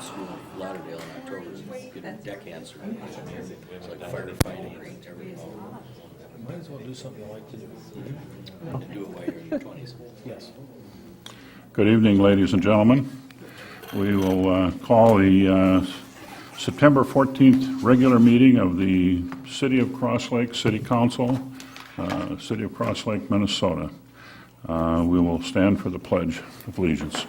school in Lauderdale in October, getting deckhands certification. It's like firefighting, everything. Might as well do something you like to do. To do it while you're in your 20s. Yes. Good evening, ladies and gentlemen. We will call the September 14th regular meeting of the City of Cross Lake City Council, City of Cross Lake, Minnesota. We will stand for the Pledge of Allegiance.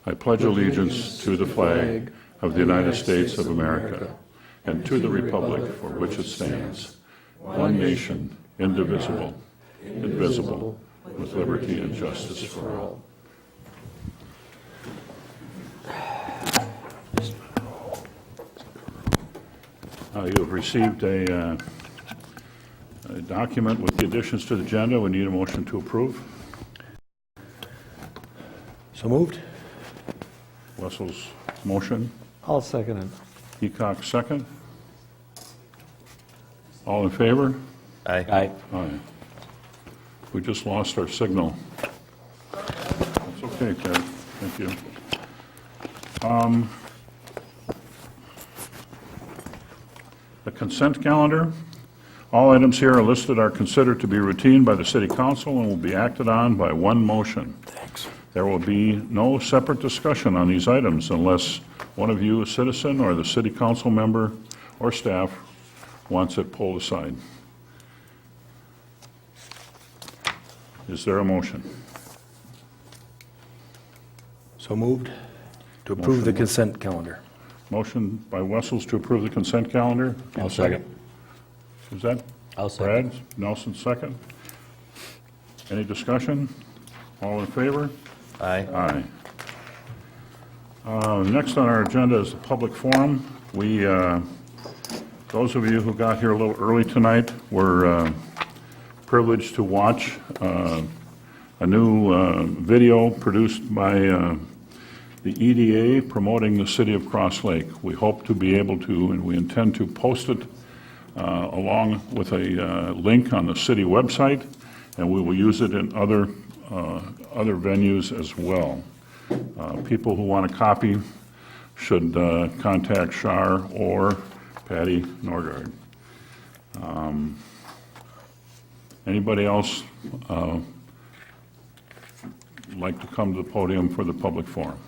I pledge allegiance to the flag of the United States of America and to the republic for which it stands, one nation, indivisible, with liberty and justice for all. You have received a document with the additions to the agenda. We need a motion to approve. So moved? Wessel's motion. I'll second it. Peacock second. All in favor? Aye. Aye. We just lost our signal. That's okay, Ted. Thank you. The consent calendar. All items here listed are considered to be routine by the City Council and will be acted on by one motion. Thanks. There will be no separate discussion on these items unless one of you, a citizen or the City Council member or staff, wants it pulled aside. Is there a motion? So moved to approve the Motion. consent calendar. Motion by Wessels to approve the consent calendar. I'll second. Is that? I'll second. Brad, Nelson, second. Any discussion? All in favor? Aye. Aye. Next on our agenda is the public forum. We, those of you who got here a little early tonight were privileged to watch a new video produced by the EDA promoting the City of Cross Lake. We hope to be able to, and we intend to post it along with a link on the city website, and we will use it in other venues as well. People who want a copy should contact Shar or Patty Norgard. Anybody else like to come to the podium for the public forum?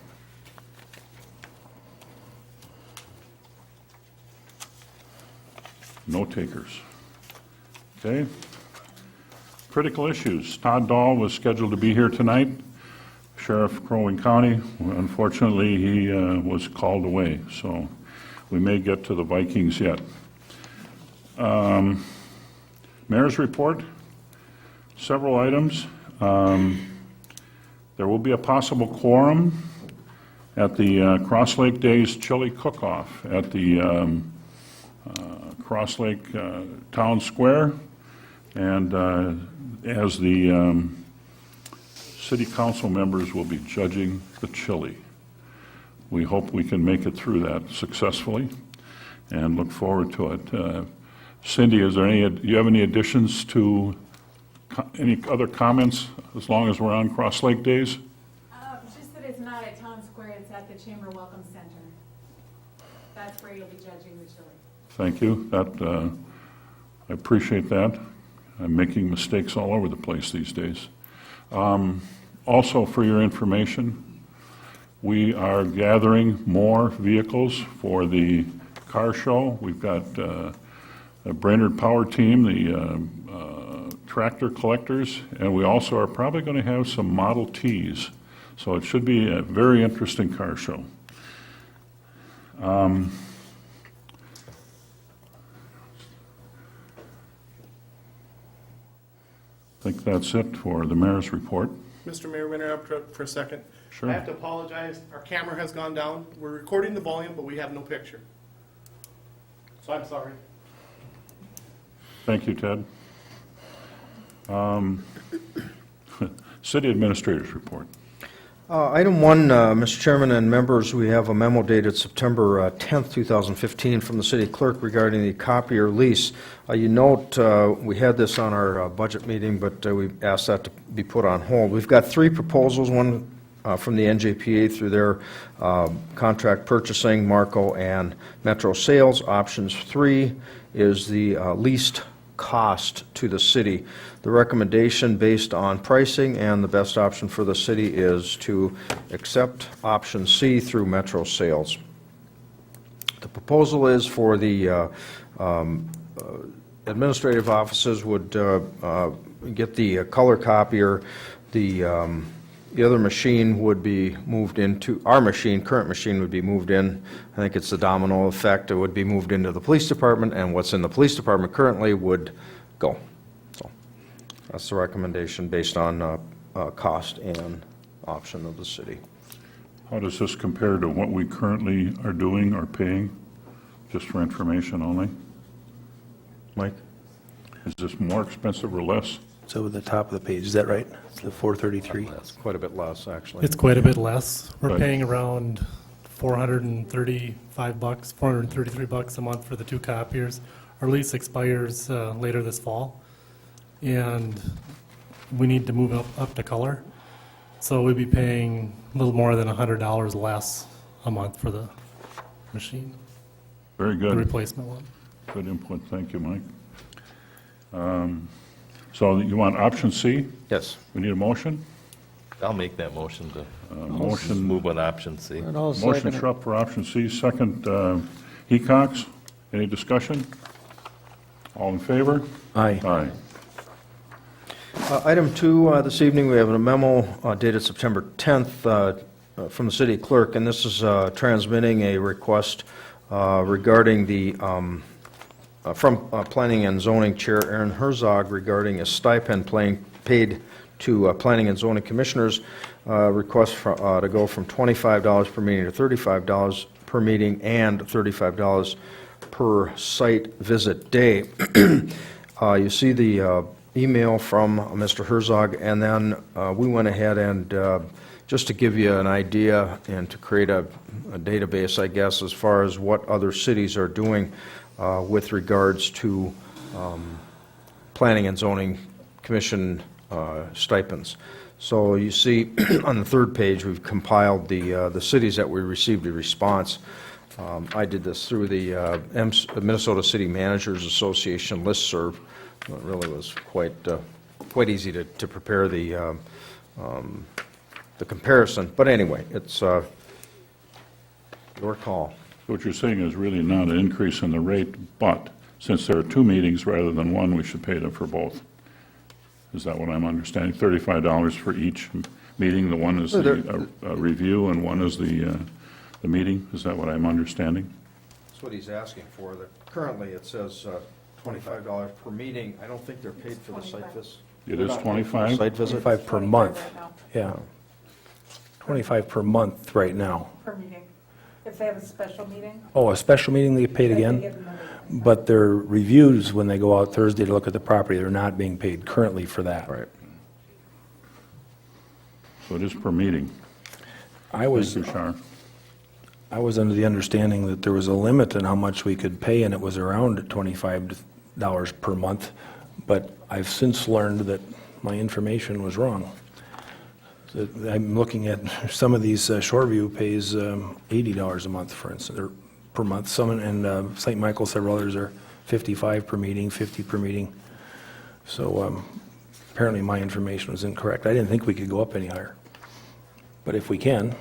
No takers. Okay. Critical issues. Todd Dahl was scheduled to be here tonight. Sheriff Crow Wing County. Unfortunately, he was called away, so we may get to the Vikings yet. Mayor's report. Several items. There will be a possible quorum at the Cross Lake Days Chili Cook-Off at the Cross Lake Town Square, and as the city council members will be judging the chili. We hope we can make it through that successfully and look forward to it. Cindy, do you have any additions to any other comments as long as we're on Cross Lake Days? Just that it's not at Town Square, it's at the Chamber Welcome Center. That's where you'll be judging the chili. Thank you. I appreciate that. I'm making mistakes all over the place these days. Also, for your information, we are gathering more vehicles for the car show. We've got a Brainerd Power Team, the tractor collectors, and we also are probably going to have some Model Ts. So it should be a very interesting car show. I think that's it for the mayor's report. Mr. Mayor, may I interrupt for a second? Sure. I have to apologize. Our camera has gone down. We're recording the volume, but we have no picture. So I'm sorry. Thank you, Ted. City Administrator's report. Item 1, Mr. Chairman and members, we have a memo dated September 10th, 2015 from the city clerk regarding the copier lease. You note we had this on our budget meeting, but we asked that to be put on hold. We've got 3 proposals. One from the NJPA through their contract purchasing, Marco and Metro Sales. Options 3 is the least cost to the city. The recommendation based on pricing and the best option for the city is to accept option C through Metro Sales. The proposal is for the administrative offices would get the color copier. The other machine would be moved into, our machine, current machine would be moved in. I think it's the domino effect. It would be moved into the police department, and what's in the police department currently would go. So that's the recommendation based on cost and option of the city. How does this compare to what we currently are doing or paying, just for information only? Mike? Is this more expensive or less? So at the top of the page, is that right? It's the 433? That's quite a bit less, actually. It's quite a bit less. We're Right. paying around $435, $433 a month for the 2 copiers. Our lease expires later this fall, and we need to move up to color. So we'd be paying a little more than $100 less a month for the machine, Very the good. replacement one. Good input. Thank you, Mike. So you want option C? Yes. We need a motion? I'll make that motion to Motion, move on option C. motion Schrupp for option C, second Hecox. Any discussion? All in favor? Aye. Aye. Item 2, this evening, we have a memo dated September 10th from the city clerk, and this is transmitting a request regarding the, from Planning and Zoning Chair Aaron Herzog regarding a stipend paid to Planning and Zoning Commissioners, request to go from $25 per meeting to $35 per meeting and $35 per site visit day. You see the email from Mr. Herzog, and then we went ahead and, just to give you an idea and to create a database, I guess, as far as what other cities are doing with regards to Planning and Zoning Commission stipends. So you see on the third page, we've compiled the cities that we received a response. I did this through the Minnesota City Managers Association listserv. It really was quite easy to prepare the comparison. But anyway, it's your call. What you're saying is really not an increase in the rate, but since there are 2 meetings rather than 1, we should pay them for both. Is that what I'm understanding? $35 for each meeting? The one is the review and one is the meeting? Is that what I'm understanding? That's what he's asking for. Currently, it says $25 per meeting. I don't think they're paid for the site visit. It is 25? Site visit? 25 per month, yeah. 25 per month right now. Per meeting. If they have a special meeting. Oh, a special meeting they get paid then they again? get another. But their reviews, when they go out Thursday to look at the property, they're not being paid currently for that. Right. So it is per meeting. I was Thank you, Shar. under the understanding that there was a limit on how much we could pay, and it was around $25 per month, but I've since learned that my information was wrong. So I'm looking at some of these, Shoreview pays $80 a month, for instance, or per month. Some, and St. Michael, several others are 55 per meeting, 50 per meeting. So apparently my information was incorrect. I didn't think we could go up any higher. But if we can,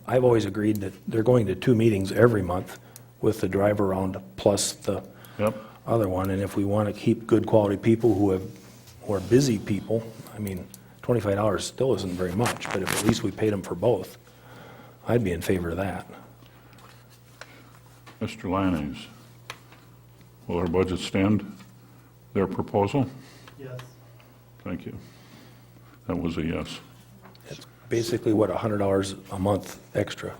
I've always agreed that they're going to 2 meetings every month with the drive around plus the Yep. other one. And if we want to keep good quality people who are busy people, I mean, $25 still isn't very much, but if at least we paid them for both, I'd be in favor of that. Mr. Lyons, will our budget stand their proposal? Yes. Thank you. That was a yes. It's basically, what, $100 a month extra?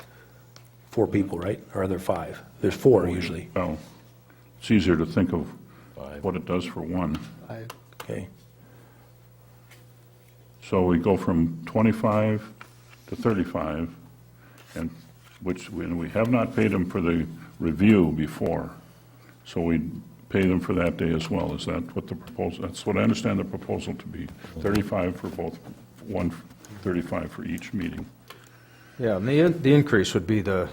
4 people, right? Or are there 5? There's 4 usually. Well, it's easier to think of 5. what it does for one. Okay. So we go from 25 to 35, and which we have not paid them for the review before. So we pay them for that day as well. Is that what the proposal, that's what I understand the proposal to be, 35 for both, one $35 for each meeting. Yeah, and the increase would be the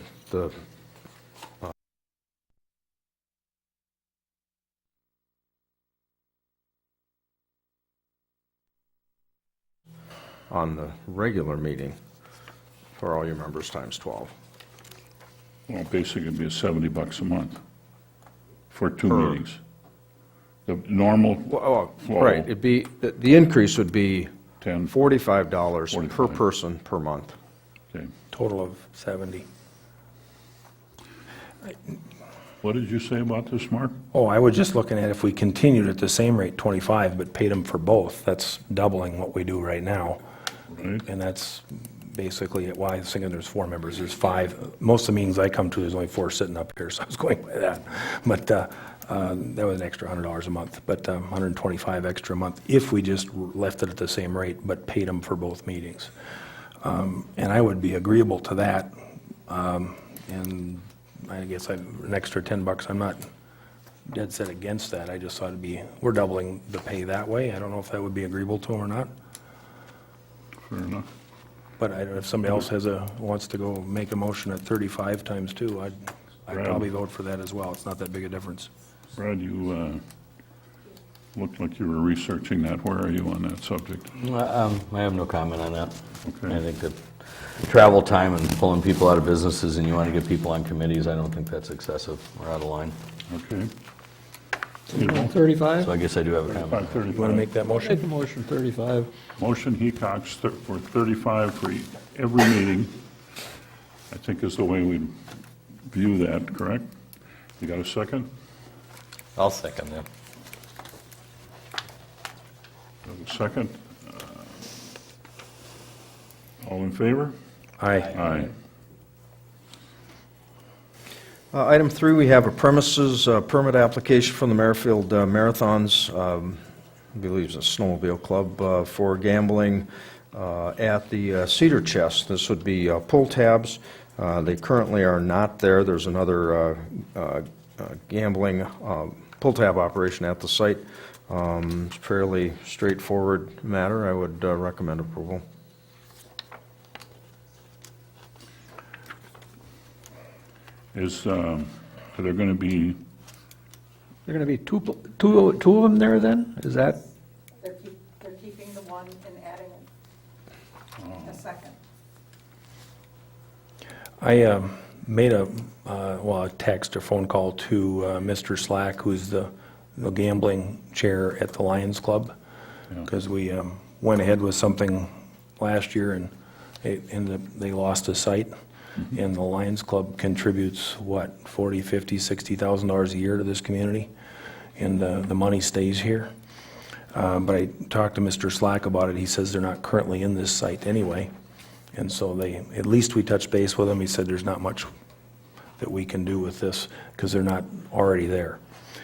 on the regular meeting for all your members times 12. Well, basically, it'd be $70 a month for 2 Per- meetings. The normal Well, flow. right, it'd be, the increase would be 10, $45 per 45. person per month. okay. Total of 70. What did you say about this, Mark? Oh, I was just looking at if we continued at the same rate, 25, but paid them for both, that's doubling what we do right now. Right? And that's basically why I was thinking there's 4 members, there's 5. Most of the meetings I come to, there's only 4 sitting up here, so I was going by that. But that was an extra $100 a month, but 125 extra a month if we just left it at the same rate, but paid them for both meetings. And I would be agreeable to that. And I guess an extra $10, I'm not dead set against that. I just thought it'd be, we're doubling the pay that way. I don't know if that would be agreeable to them or not. Fair enough. But if somebody else wants to go make a motion at 35 times 2, I'd Brad? probably vote for that as well. It's not that big a difference. Brad, you looked like you were researching that. Where are you on that subject? I have no comment on that. Okay. I think that travel time and pulling people out of businesses and you want to get people on committees, I don't think that's excessive or out of line. Okay. 35? So I guess I do have a comment. 35. You want to make that motion? Make a motion, 35. Motion Hecox for 35 for every meeting, I think is the way we view that, correct? You got a second? I'll second that. A second? All in favor? Aye. Aye. Item 3, we have a premises permit application from the Merrifield Marathons, I believe it's a snowmobile club, for gambling at the Cedar Chest. This would be pull tabs. They currently are not there. There's another gambling pull tab operation at the site. It's a fairly straightforward matter. I would recommend approval. Are there going to be, There going to be two of them there then? Is that, They're keeping the one and adding a second. I made a text or phone call to Mr. Slack, who's the gambling chair at the Lions Club, because we went ahead with something last year and it ended up, they lost a site. And the Lions Club contributes, what, $40,000, $50,000, $60,000 a year to this community, and the money stays here. But I talked to Mr. Slack about it. He says they're not currently in this site anyway, and so at least we touched base with him. He said there's not much that we can do with this because they're not already there.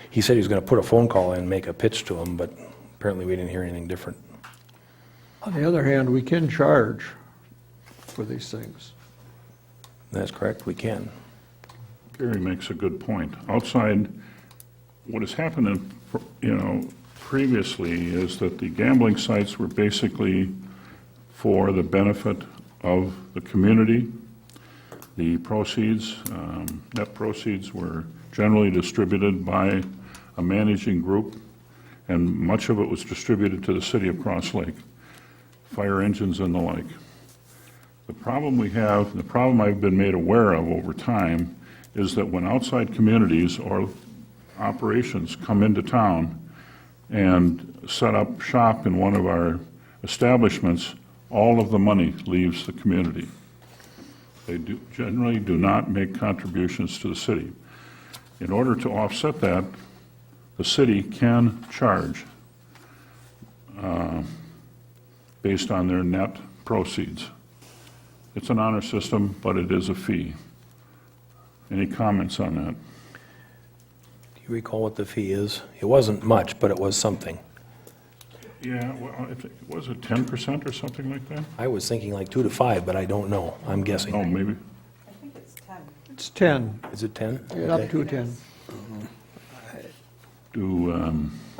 He said he was going to put a phone call in and make a pitch to them, but apparently we didn't hear anything different. on the other hand, we can charge for these things. That's correct, we can. Gary makes a good point. Outside, what has happened, previously is that the gambling sites were basically for the benefit of the community. The proceeds, net proceeds were generally distributed by a managing group, and much of it was distributed to the city of Cross Lake, fire engines and the like. The problem we have, the problem I've been made aware of over time, is that when outside communities or operations come into town and set up shop in one of our establishments, all of the money leaves the community. They generally do not make contributions to the city. In order to offset that, the city can charge based on their net proceeds. It's an honor system, but it is a fee. Any comments on that? Do you recall what the fee is? It wasn't much, but it was something. Yeah, well, was it 10% or something like that? I was thinking like 2 to 5, but I don't know. I'm guessing. Oh, maybe. I think it's 10. It's 10, Is it 10? up to 10.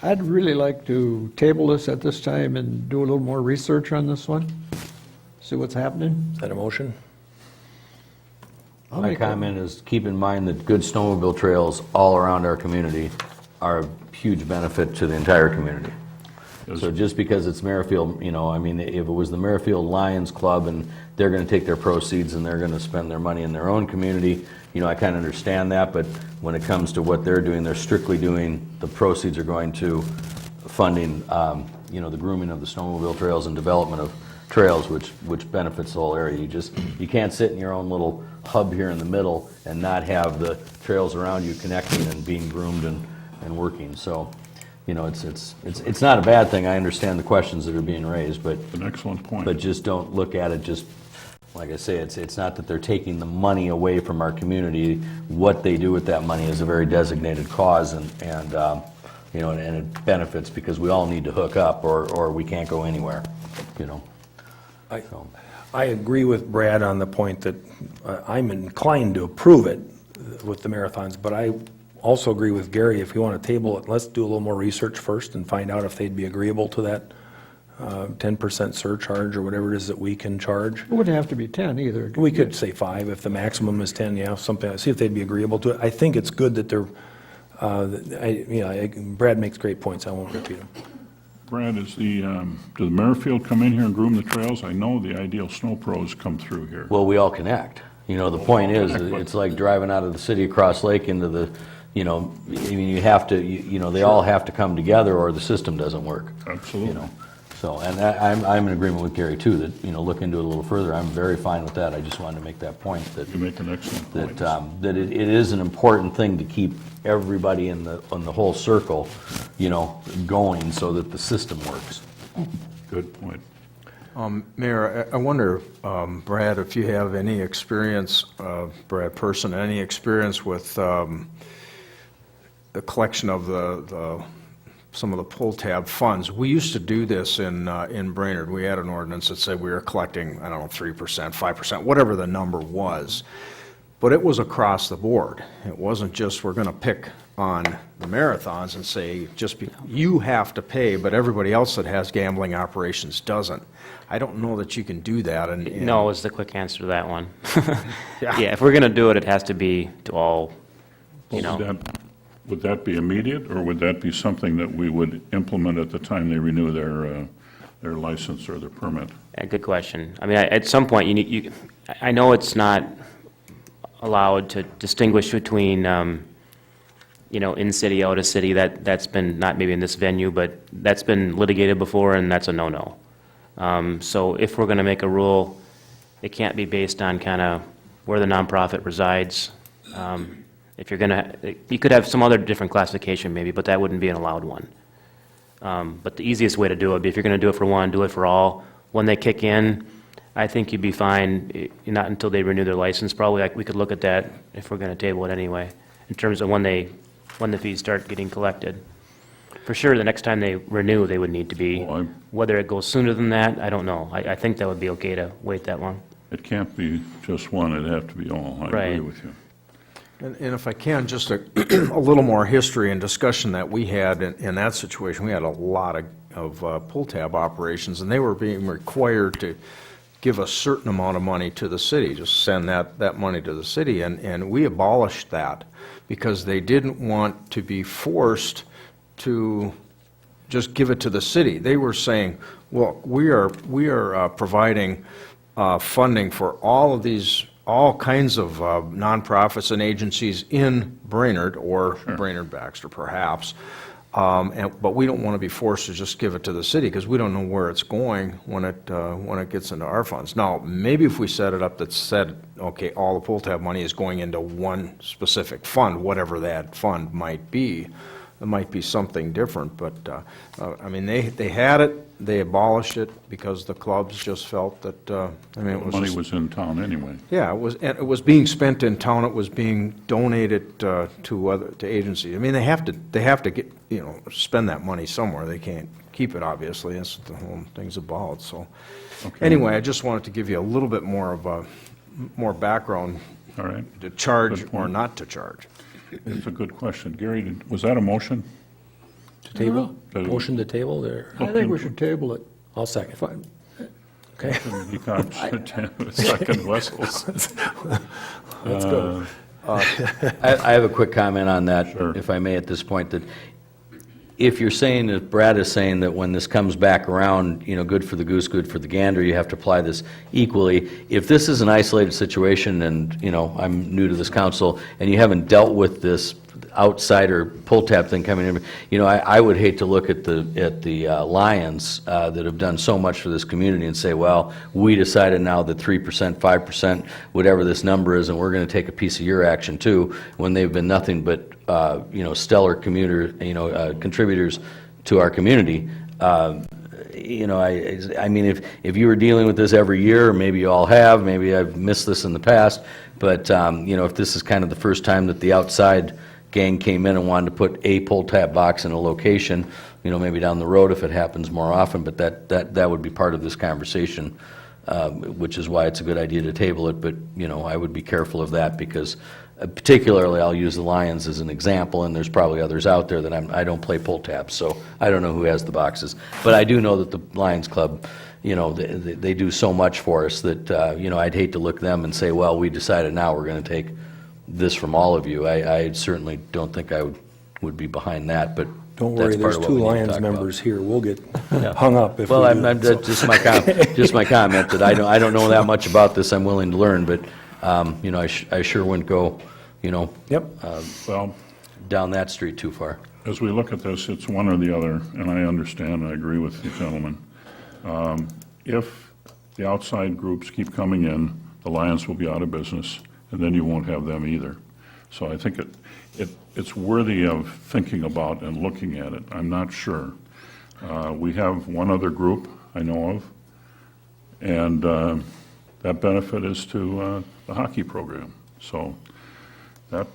I'd really like to table this at this time and do a little more research on this one, see what's happening. Is that a motion? I'll My make a- comment is keep in mind that good snowmobile trails all around our community are a huge benefit to the entire community. So just because it's Merrifield, you know, I mean, if it was the Merrifield Lions Club and they're gonna take their proceeds and they're gonna spend their money in their own community, you know, I kinda understand that, but when it comes to what they're doing, they're strictly doing, the proceeds are going to funding, you know, the grooming of the snowmobile trails and development of trails, which benefits the whole area. You can't sit in your own little hub here in the middle and not have the trails around you connecting and being groomed and working. So, you know, it's not a bad thing. I understand the questions that are being raised, but An excellent point. but just don't look at it just, like I say, it's not that they're taking the money away from our community. What they do with that money is a very designated cause, and you know, and it benefits because we all need to hook up or we can't go anywhere, you know. So, I agree with Brad on the point that I'm inclined to approve it with the marathons, but I also agree with Gary, if you want to table it, let's do a little more research first and find out if they'd be agreeable to that 10% surcharge or whatever it is that we can charge. It wouldn't have to be 10 either. We could say 5, if the maximum is 10, yeah, something, see if they'd be agreeable to it. I think it's good that they're, Brad makes great points, I won't repeat them. Brad, do the Merrifield come in here and groom the trails? I know the Ideal Snow Pros come through here. well, we all connect. You know, the point is, it's like driving out of the city across lake into the, you know, I mean, you have to, you know, they all have to come together or the system doesn't work. Absolutely. You know, so, and I'm in agreement with Gary too, that, you know, look into it a little further. I'm very fine with that. I just wanted to make that point that, You make an excellent point. that it is an important thing to keep everybody on the whole circle, you know, going so that the system works. Good point. Mayor, I wonder, Brad, if you have any experience, Brad Person, any experience with the collection of some of the pull tab funds. We used to do this in Brainerd. We had an ordinance that said we were collecting, I don't know, 3%, 5%, whatever the number was. But it was across the board. It wasn't just we're going to pick on the marathons and say, you have to pay, but everybody else that has gambling operations doesn't. I don't know that you can do that. And No is the quick answer to that one. Yeah. Yeah, if we're going to do it, it has to be to all, you know. Would that be immediate, or would that be something that we would implement at the time they renew their license or their permit? A good question. I mean, at some point, I know it's not allowed to distinguish between, you know, in-city, out-of-city. That's been, not maybe in this venue, but that's been litigated before, and that's a no-no. So if we're going to make a rule, it can't be based on kind of where the nonprofit resides. If you're going to, you could have some other different classification maybe, but that wouldn't be an allowed one. But the easiest way to do it would be if you're going to do it for one, do it for all. When they kick in, I think you'd be fine, not until they renew their license, probably. We could look at that if we're going to table it anyway, in terms of when the fees start getting collected. For sure, the next time they renew, they would need to be. Well, Whether it goes sooner than that, I don't know. I think that would be okay to wait that long. It can't be just one, it'd have to be all. I agree Right. with you. And if I can, just a little more history and discussion that we had in that situation. We had a lot of pull tab operations, and they were being required to give a certain amount of money to the city, just send that money to the city, and we abolished that because they didn't want to be forced to just give it to the city. They were saying, well, we are providing funding for all kinds of nonprofits and agencies in Brainerd, or Brainerd Baxter perhaps, but we don't want to be forced to just give it to the city because we don't know where it's going when it gets into our funds. Now, maybe if we set it up that said, okay, all the pull tab money is going into one specific fund, whatever that fund might be, it might be something different. But I mean, they had it. They abolished it because the clubs just felt that, I mean, it was Money just- was in town anyway. yeah, it was being spent in town, it was being donated to agencies. I mean, they have to get, you know, spend that money somewhere, they can't keep it, obviously, that's what the whole thing's about, so. Okay. Anyway, I just wanted to give you a little bit more background All right, to charge Good or point. not to charge. it's a good question. Gary, was that a motion? To table? No. Motion to table there? I think we should table it. I'll second. Fine. Okay. He caught second Wessels. Let's go. I have a quick comment on that, Sure. if I may, at this point, that if you're saying, that Brad is saying that when this comes back around, you know, good for the goose, good for the gander, you have to apply this equally. If this is an isolated situation and, you know, I'm new to this council, and you haven't dealt with this outsider pull tab thing coming in, you know, I would hate to look at the Lions that have done so much for this community and say, well, we decided now that 3%, 5%, whatever this number is, and we're going to take a piece of your action too, when they've been nothing but, you know, stellar contributors to our community. You know, I mean, if you were dealing with this every year, maybe you all have, maybe I've missed this in the past, but, you know, if this is kind of the first time that the outside gang came in and wanted to put a pull tab box in a location, you know, maybe down the road if it happens more often, but that would be part of this conversation, which is why it's a good idea to table it, but, you know, I would be careful of that because particularly I'll use the Lions as an example, and there's probably others out there that I don't play pull tabs, so I don't know who has the boxes. But I do know that the Lions Club, you know, they do so much for us that, you know, I'd hate to look them and say, well, we decided now we're going to take this from all of you. I certainly don't think I would be behind that, but Don't that's worry, part there's of what two we need to Lions talk about. members here. We'll get hung up if we Well, do. that's just my comment, that I don't know that much about this. I'm willing to learn, but, you know, I sure wouldn't go, you know, Yep. Well, down that street too far. as we look at this, it's one or the other, and I understand, I agree with you gentlemen. If the outside groups keep coming in, the Lions will be out of business, and then you won't have them either. So I think it's worthy of thinking about and looking at it. I'm not sure. We have one other group I know of, and that benefit is to the hockey program. So that,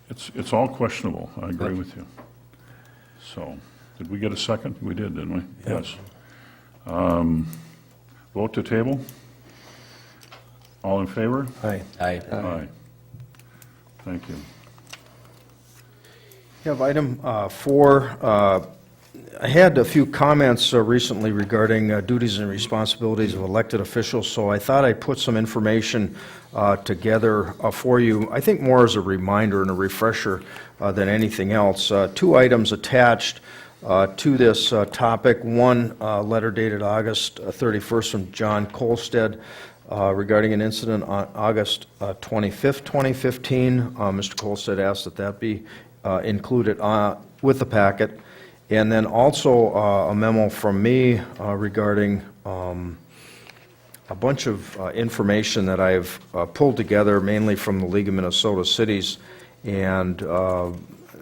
it's all questionable. I agree with you. So, did we get a second? We did, didn't we? Yes. Vote to table? All in favor? Hi. Aye. Thank you. You have item 4. I had a few comments recently regarding duties and responsibilities of elected officials, so I thought I'd put some information together for you, I think more as a reminder and a refresher than anything else. 2 items attached to this topic. One, letter dated August 31st from John Colstead regarding an incident on August 25th, 2015. Mr. Colstead asked that be included with the packet. And then also a memo from me regarding a bunch of information that I've pulled together, mainly from the League of Minnesota Cities. And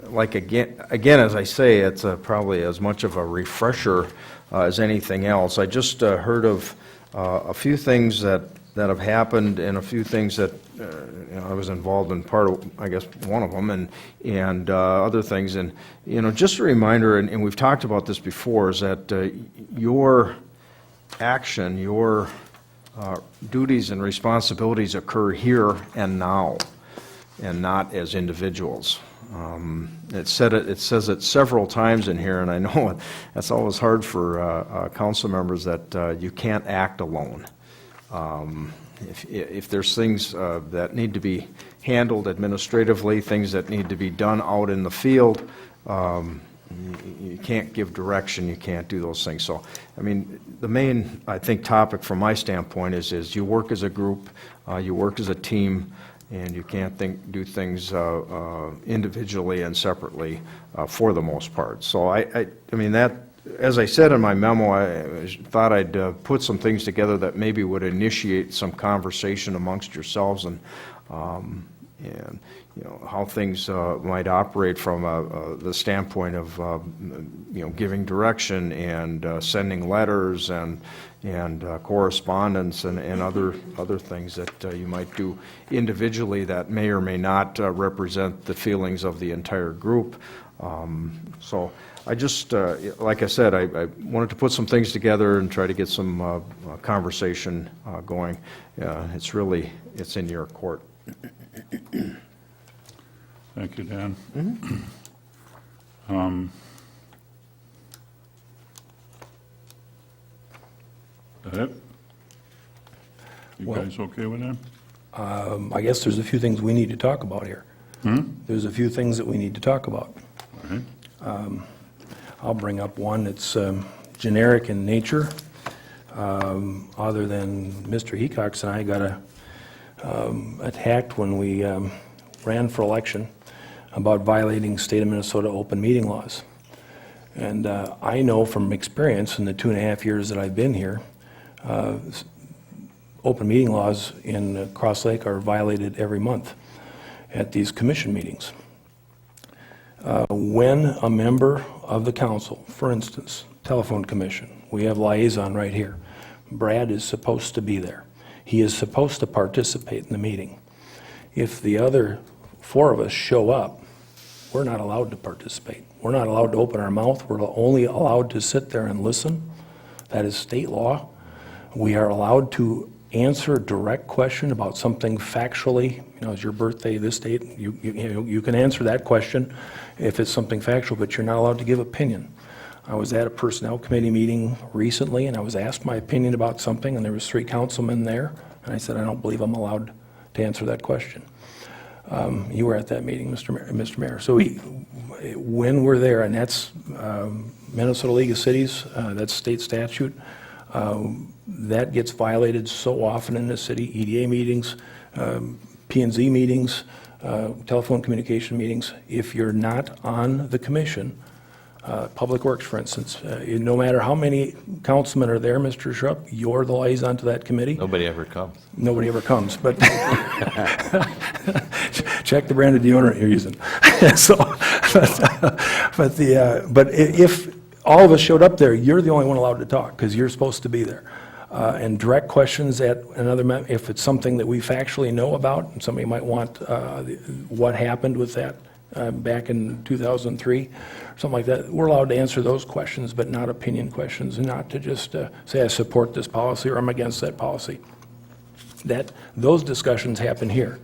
like again, as I say, it's probably as much of a refresher as anything else. I just heard of a few things that have happened and a few things that you know, I was involved in part of, I guess, one of them, and other things. And, you know, just a reminder, and we've talked about this before, is that your action, your duties and responsibilities occur here and now, and not as individuals. It says it several times in here, and I know that's always hard for council members, that you can't act alone. If there's things that need to be handled administratively, things that need to be done out in the field, you can't give direction, you can't do those things. So, I mean, the main, I think, topic from my standpoint is you work as a group, you work as a team, and you can't do things individually and separately for the most part. So I mean, that, as I said in my memo, I thought I'd put some things together that maybe would initiate some conversation amongst yourselves, and you know, how things might operate from the standpoint of you know, giving direction and sending letters and correspondence and other things that you might do individually that may or may not represent the feelings of the entire group. So I just, like I said, I wanted to put some things together and try to get some conversation going. It's in your court. Thank you, Dan. That it? You Well- guys okay with that? I guess there's a few things we need to talk about here. There's a few things that we need to talk about. All right. I'll bring up one that's generic in nature, other than Mr. Hecox and I got attacked when we ran for election about violating state of Minnesota open meeting laws. And I know from experience in the 2.5 years that I've been here, open meeting laws in Cross Lake are violated every month at these commission meetings. When a member of the council, for instance, telephone commission, we have liaison right here. Brad is supposed to be there. He is supposed to participate in the meeting. If the other 4 of us show up, we're not allowed to participate. We're not allowed to open our mouth. We're only allowed to sit there and listen. That is state law. We are allowed to answer a direct question about something factually. Is your birthday this date? You can answer that question if it's something factual, but you're not allowed to give opinion. I was at a personnel committee meeting recently, and I was asked my opinion about something, and there was 3 councilmen there, and I said, I don't believe I'm allowed to answer that question. You were at that meeting, Mr. Mayor. So when we're there, and that's Minnesota League of Cities, that's state statute, that gets violated so often in the city, EDA meetings, P&Z meetings, telephone communication meetings. If you're not on the commission, Public Works, for instance, no matter how many councilmen are there, Mr. Schrupp, you're the liaison to that committee. Nobody ever comes. Nobody ever comes, but check the brand of deodorant you're using. So, but if all of us showed up there, you're the only one allowed to talk, because you're supposed to be there. And direct questions at another, if it's something that we factually know about, and somebody might want what happened with that back in 2003, or something like that, we're allowed to answer those questions, but not opinion questions, and not to just say I support this policy or I'm against that policy. Those discussions happen here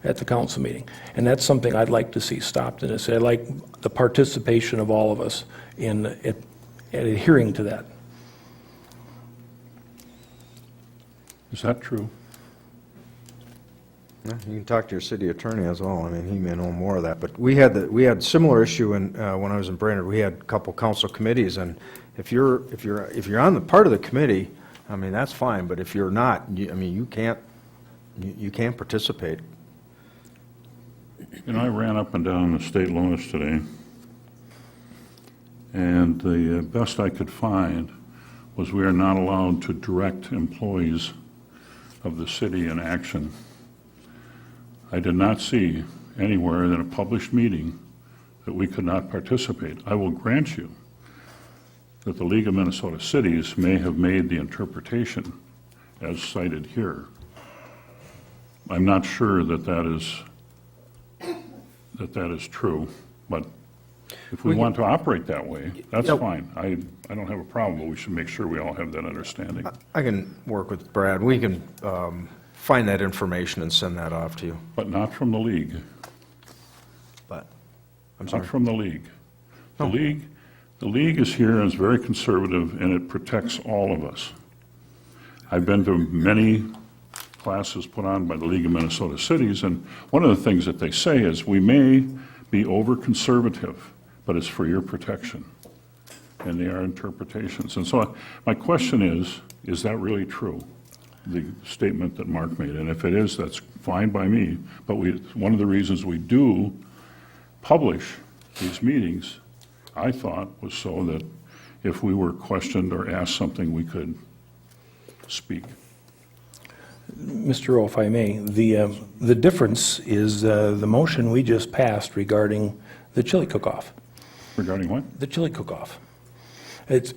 at the council meeting, and that's something I'd like to see stopped in this. I'd like the participation of all of us in adhering to that. Is that true? Yeah, you can talk to your city attorney as well. I mean, he may know more of that. But we had similar issue when I was in Brainerd. We had a couple council committees, and if you're on the part of the committee, I mean, that's fine. But if you're not, you can't participate. I ran up and down the state laws today, and the best I could find was we are not allowed to direct employees of the city in action. I did not see anywhere in a published meeting that we could not participate. I will grant you that the League of Minnesota Cities may have made the interpretation as cited here. I'm not sure that that is true, but if we want to operate that way, that's fine. I don't have a problem, but we should make sure we all have that understanding. I can work with Brad. We can find that information and send that off to you. But not from the league. But, I'm Not sorry. from the league. The league is here and is very conservative, and it protects all of us. I've been to many classes put on by the League of Minnesota Cities, and one of the things that they say is we may be over-conservative, but it's for your protection. And they are interpretations. And so my question is that really true? The statement that Mark made, and if it is, that's fine by me, but one of the reasons we do publish these meetings, I thought, was so that if we were questioned or asked something, we could speak. Mr. Rowe, if I may, the difference is the motion we just passed regarding the chili cook-off. Regarding what? The chili cook-off.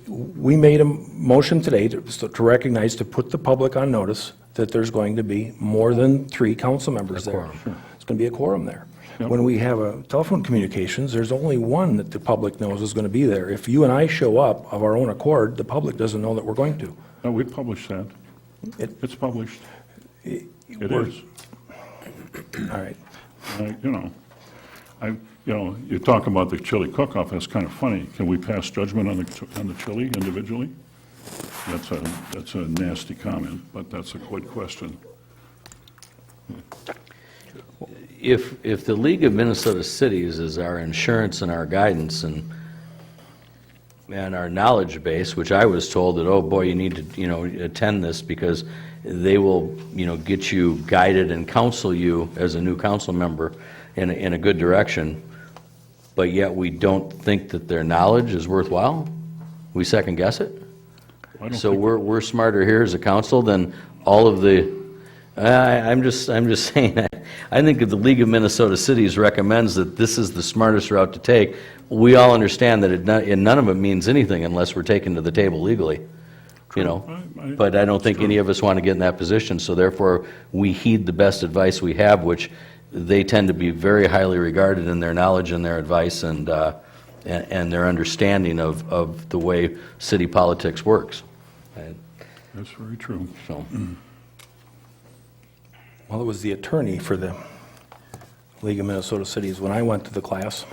We made a motion today to recognize, to put the public on notice that there's going to be more than 3 council members there. It's going to be a quorum there. Yep. When we have a telephone communications, there's only one that the public knows is going to be there. If you and I show up of our own accord, the public doesn't know that we're going to. No, we published that. It's published. It is. All right. You talk about the chili cook-off, that's kind of funny. Can we pass judgment on the chili individually? That's a nasty comment, but that's a good question. If the League of Minnesota Cities is our insurance and our guidance and our knowledge base, which I was told that, oh boy, you need to, attend this because they will, get you guided and counsel you as a new council member in a good direction, but yet we don't think that their knowledge is worthwhile? We second guess it? I don't So think- we're smarter here as a council than all of the, I'm just saying, I think if the League of Minnesota Cities recommends that this is the smartest route to take, we all understand that none of it means anything unless we're taken to the table legally, But I don't think any of us want to get in that position, so therefore, we heed the best advice we have, which they tend to be very highly regarded in their knowledge and their advice and their understanding of the way city politics works. That's very true. So, Well, it was the attorney for the League of Minnesota Cities when I went to the class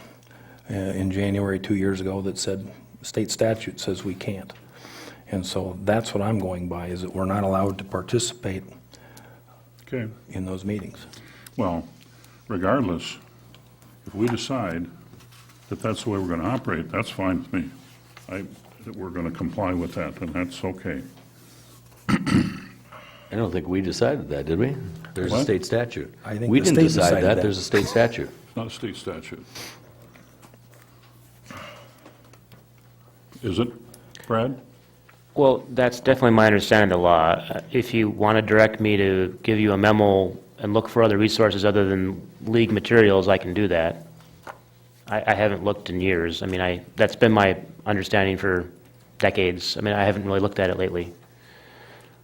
in January 2 years ago that said, state statute says we can't. And so that's what I'm going by, is that we're not allowed to participate Okay, in those meetings. well, regardless, if we decide that that's the way we're going to operate, that's fine with me. That we're going to comply with that, and that's okay. I don't think we decided that, did we? There's a What? state statute. I think We the didn't state decide decided that, that. there's a state statute. It's not a state statute. Is it, Brad? Well, that's definitely my understanding of the law. If you want to direct me to give you a memo and look for other resources other than league materials, I can do that. I haven't looked in years. I mean, that's been my understanding for decades. I mean, I haven't really looked at it lately.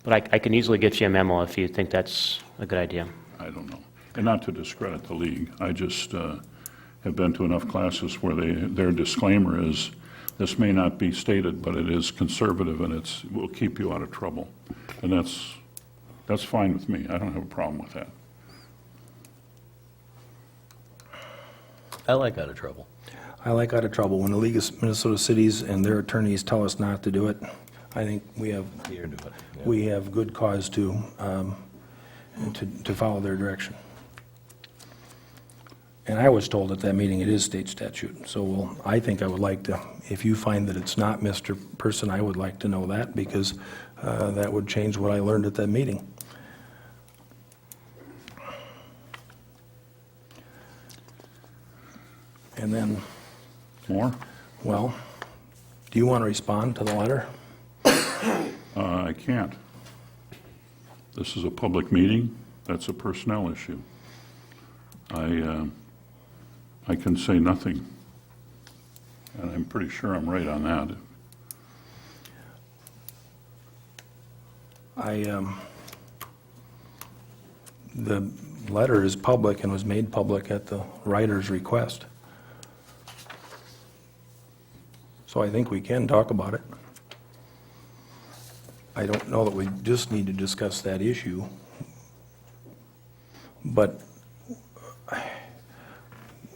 But I can easily get you a memo if you think that's a good idea. I don't know. And not to discredit the league, I just have been to enough classes where their disclaimer is, this may not be stated, but it is conservative and will keep you out of trouble. And that's fine with me. I don't have a problem with that. I like out of trouble. I like out of trouble. When the League of Minnesota Cities and their attorneys tell us not to do it, I think we have good cause to follow their direction. And I was told at that meeting it is state statute, so I think I would like to, if you find that it's not, Mr. Person, I would like to know that, because that would change what I learned at that meeting. And then, More? well, do you want to respond to the letter? I can't. This is a public meeting. That's a personnel issue. I can say nothing. And I'm pretty sure I'm right on that. The letter is public and was made public at the writer's request. So I think we can talk about it. I don't know that we just need to discuss that issue. But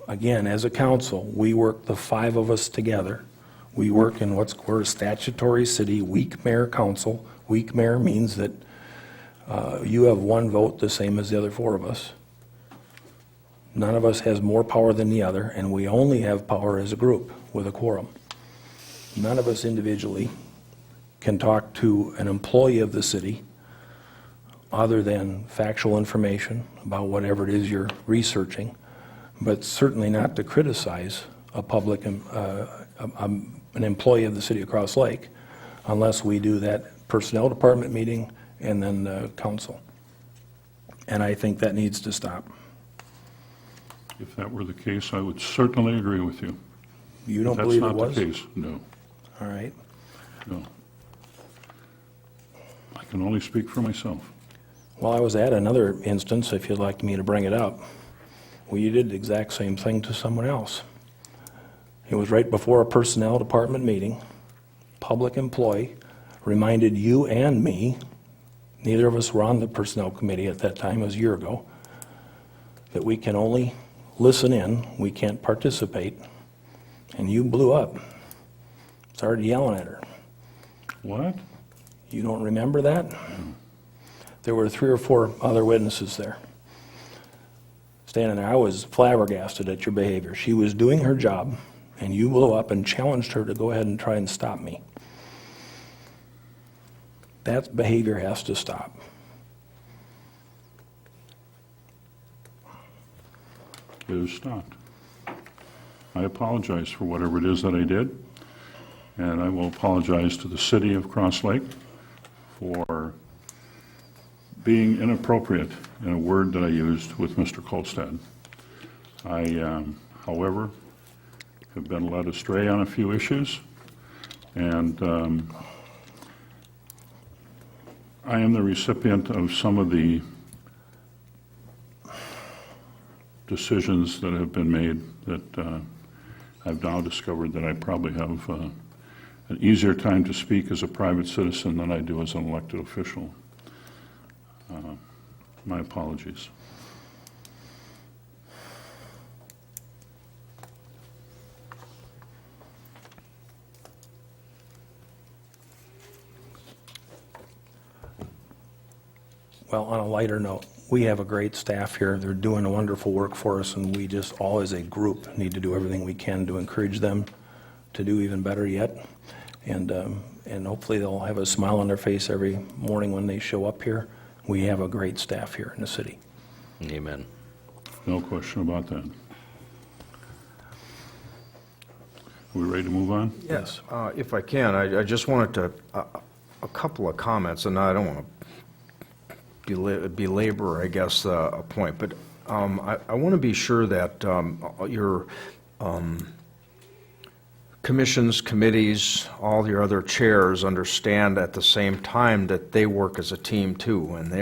again, as a council, we work, the five of us together. We work in we're a statutory city, weak mayor council. Weak mayor means that you have one vote, the same as the other four of us. None of us has more power than the other, and we only have power as a group with a quorum. None of us individually can talk to an employee of the city other than factual information about whatever it is you're researching, but certainly not to criticize a public, an employee of the city of Cross Lake, unless we do that personnel department meeting and then the council. And I think that needs to stop. If that were the case, I would certainly agree with you. You don't believe it That's was? not the case. No, All right. no. I can only speak for myself. Well, I was at another instance, if you'd like me to bring it up, where you did the exact same thing to someone else. It was right before a personnel department meeting. Public employee reminded you and me, neither of us were on the personnel committee at that time, it was a year ago, that we can only listen in, we can't participate, and you blew up. Started yelling at her. What? You don't remember that? There were 3 or 4 other witnesses there. Standing there, I was flabbergasted at your behavior. She was doing her job, and you blew up and challenged her to go ahead and try and stop me. That behavior has to stop. It is stopped. I apologize for whatever it is that I did, and I will apologize to the city of Cross Lake for being inappropriate in a word that I used with Mr. Kolstad. I, however, have been led astray on a few issues, and I am the recipient of some of the decisions that have been made that I've now discovered that I probably have an easier time to speak as a private citizen than I do as an elected official. My apologies. Well, on a lighter note, we have a great staff here. They're doing wonderful work for us, and we just all as a group need to do everything we can to encourage them to do even better yet. And hopefully they'll have a smile on their face every morning when they show up here. We have a great staff here in the city. Amen. No question about that. Are we ready to move on? Yes. If I can, I just wanted to, a couple of comments, and I don't want to belabor, I guess, a point, but I want to be sure that your commissions, committees, all your other chairs understand at the same time that they work as a team too. And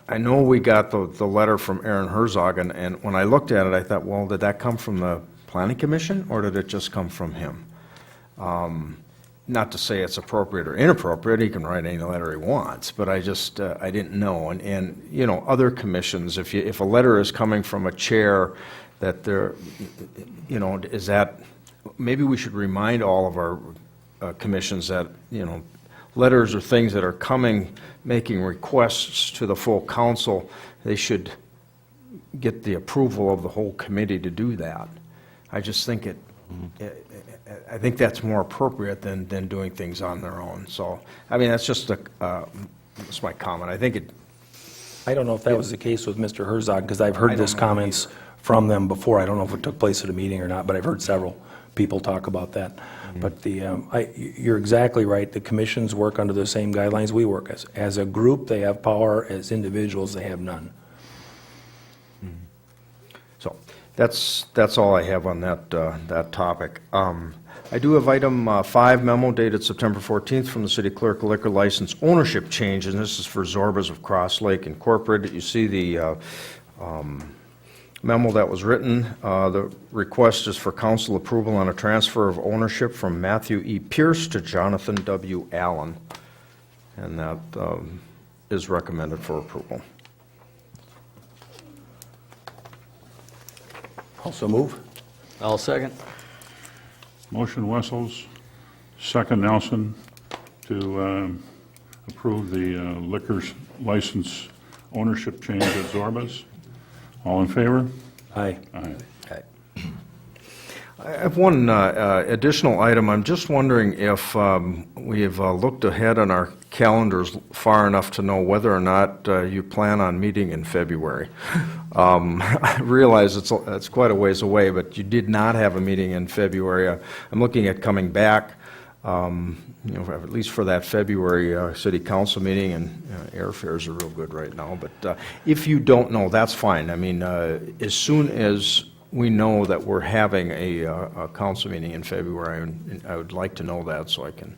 I know we got the letter from Aaron Herzog, and when I looked at it, I thought, well, did that come from the Planning Commission, or did it just come from him? Not to say it's appropriate or inappropriate, he can write any letter he wants, but I just, I didn't know. And you know, other commissions, if a letter is coming from a chair, that there, you know, is that, maybe we should remind all of our commissions that, you know, letters or things that are coming, making requests to the full council, they should get the approval of the whole committee to do that. I just think I think that's more appropriate than doing things on their own. So, I mean, that's just that's my comment. I think I don't know if that was the case with Mr. Herzog, because I've I heard don't this know comments from them before. I don't know if it took place at a meeting or not, but I've heard several people talk about that. But you're exactly right. The commissions work under the same guidelines we work as. As a group, they have power. As individuals, they have none. So that's all I have on that topic. I do have item 5, memo dated September 14th from the city clerk, liquor license ownership change, and this is for Zorbas of Cross Lake Incorporated. You see the memo that was written. The request is for council approval on a transfer of ownership from Matthew E. Pierce to Jonathan W. Allen, and that is recommended for approval. Also move. I'll second. Motion Wessels, second Nelson, to approve the liquor's license ownership change at Zorbas. All in favor? Aye. Aye. I have one additional item. I'm just wondering if we have looked ahead on our calendars far enough to know whether or not you plan on meeting in February. I realize it's quite a ways away, but you did not have a meeting in February. I'm looking at coming back, you know, at least for that February city council meeting, and airfares are real good right now. But if you don't know, that's fine. I mean, as soon as we know that we're having a council meeting in February, and I would like to know that so I can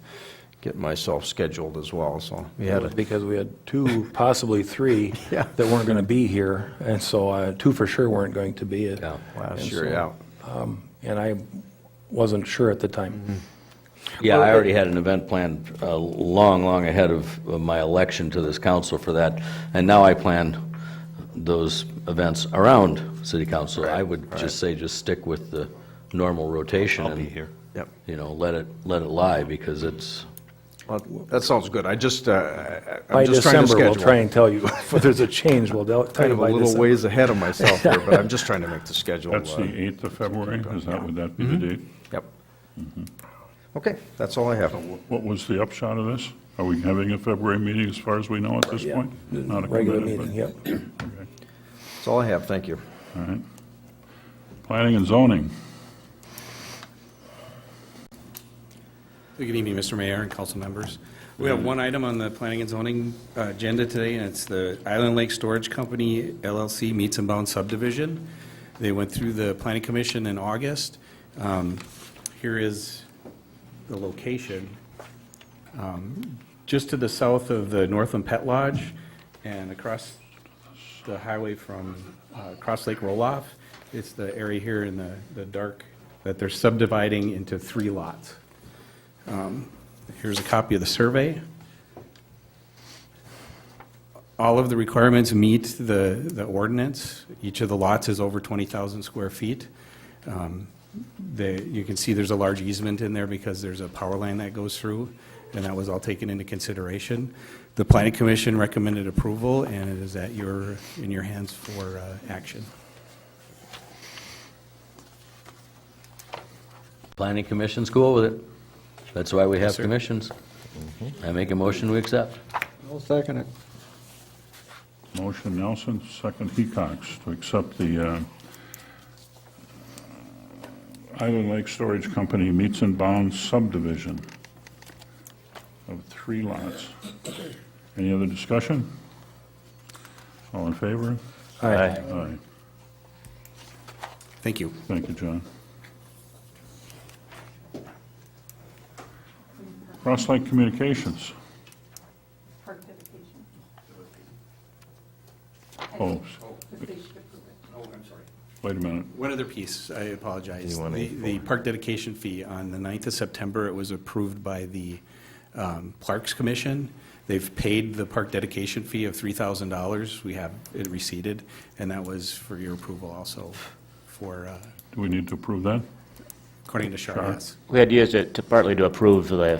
get myself scheduled as well. So we had Because we had 2, possibly 3, Yeah. that weren't going to be here, and so 2 for sure weren't going to be. Yeah. last year, yeah. And I wasn't sure at the time. Yeah, I already had an event planned long ahead of my election to this council for that, and now I plan those events around city council. I would just say, just stick with the normal rotation. I'll be here. Yep. You know, let it lie, because it's, Well, that sounds good. I just, By I'm just trying to December, we'll schedule. try and tell you if there's a change, we'll tell Kind you of a by little December. ways ahead of myself there, but I'm just trying to make the schedule. That's the 8th of February, would that be the date? Yep. Okay, that's all I have. What was the upshot of this? Are we having a February meeting as far as we know at this Yeah. point? Not a Regular committed, but- meeting, yep. Okay, That's all I have, thank you. all right. Planning and zoning. Good evening, Mr. Mayor and council members. We have one item on the planning and zoning agenda today, and it's the Island Lake Storage Company LLC Meets and Bounds subdivision. They went through the planning commission in August. Here is the location. Just to the south of the Northland Pet Lodge and across the highway from Cross Lake Roloff. It's the area here in the dark that they're subdividing into 3 lots. Here's a copy of the survey. All of the requirements meet the ordinance. Each of the lots is over 20,000 square feet. You can see there's a large easement in there because there's a power line that goes through, and that was all taken into consideration. The planning commission recommended approval, and it is in your hands for action. Planning commission's cool with it. That's why we have sir. commissions. I make a motion to accept. I'll second it. Motion Nelson, second Hecox, to accept the Island Lake Storage Company Meets and Bounds subdivision of 3 lots. Any other discussion? All in favor? Aye. Aye. Thank you. Thank you, John. Cross Lake Communications. Park dedication. Oh, That they should approve it. Oh, I'm sorry. wait a minute. One other piece, I apologize. The park dedication fee, on the 9th of September, it was approved by the Parks Commission. They've paid the park dedication fee of $3,000. We have it receipted, and that was for your approval also for, Do we need to approve that? according to Char, yes. We had used it to partly to approve the,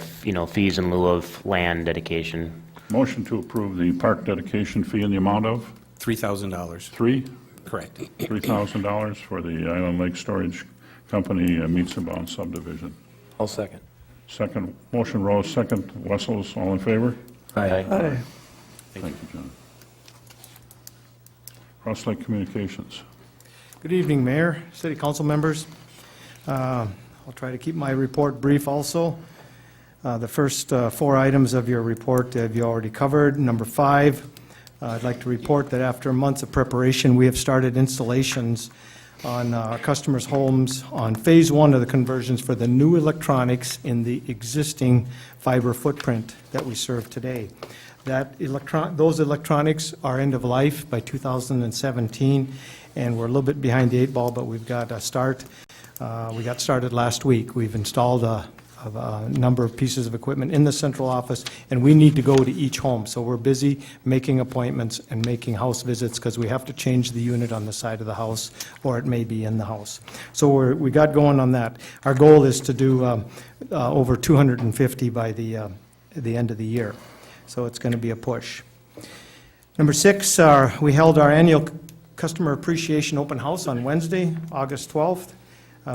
fees in lieu of land dedication. Motion to approve the park dedication fee in the amount of $3,000, correct. $3,000 for the Island Lake Storage Company Meets and Bounds subdivision. I'll second. Second, motion Rose, second Wessels, all in favor? Aye. Thank you, John. Cross Lake Communications. Good evening, Mayor, City Council members. I'll try to keep my report brief also. The first 4 items of your report have you already covered. Number 5, I'd like to report that after months of preparation, we have started installations on our customers' homes on Phase 1 of the conversions for the new electronics in the existing fiber footprint that we serve today. Those electronics are end of life by 2017, and we're a little bit behind the 8 ball, but we've got a start. We got started last week. We've installed a number of pieces of equipment in the central office, and we need to go to each home. So we're busy making appointments and making house visits because we have to change the unit on the side of the house, or it may be in the house. So we got going on that. Our goal is to do over 250 by the end of the year. So it's going to be a push. Number 6, we held our annual Customer Appreciation Open House on Wednesday, August 12th.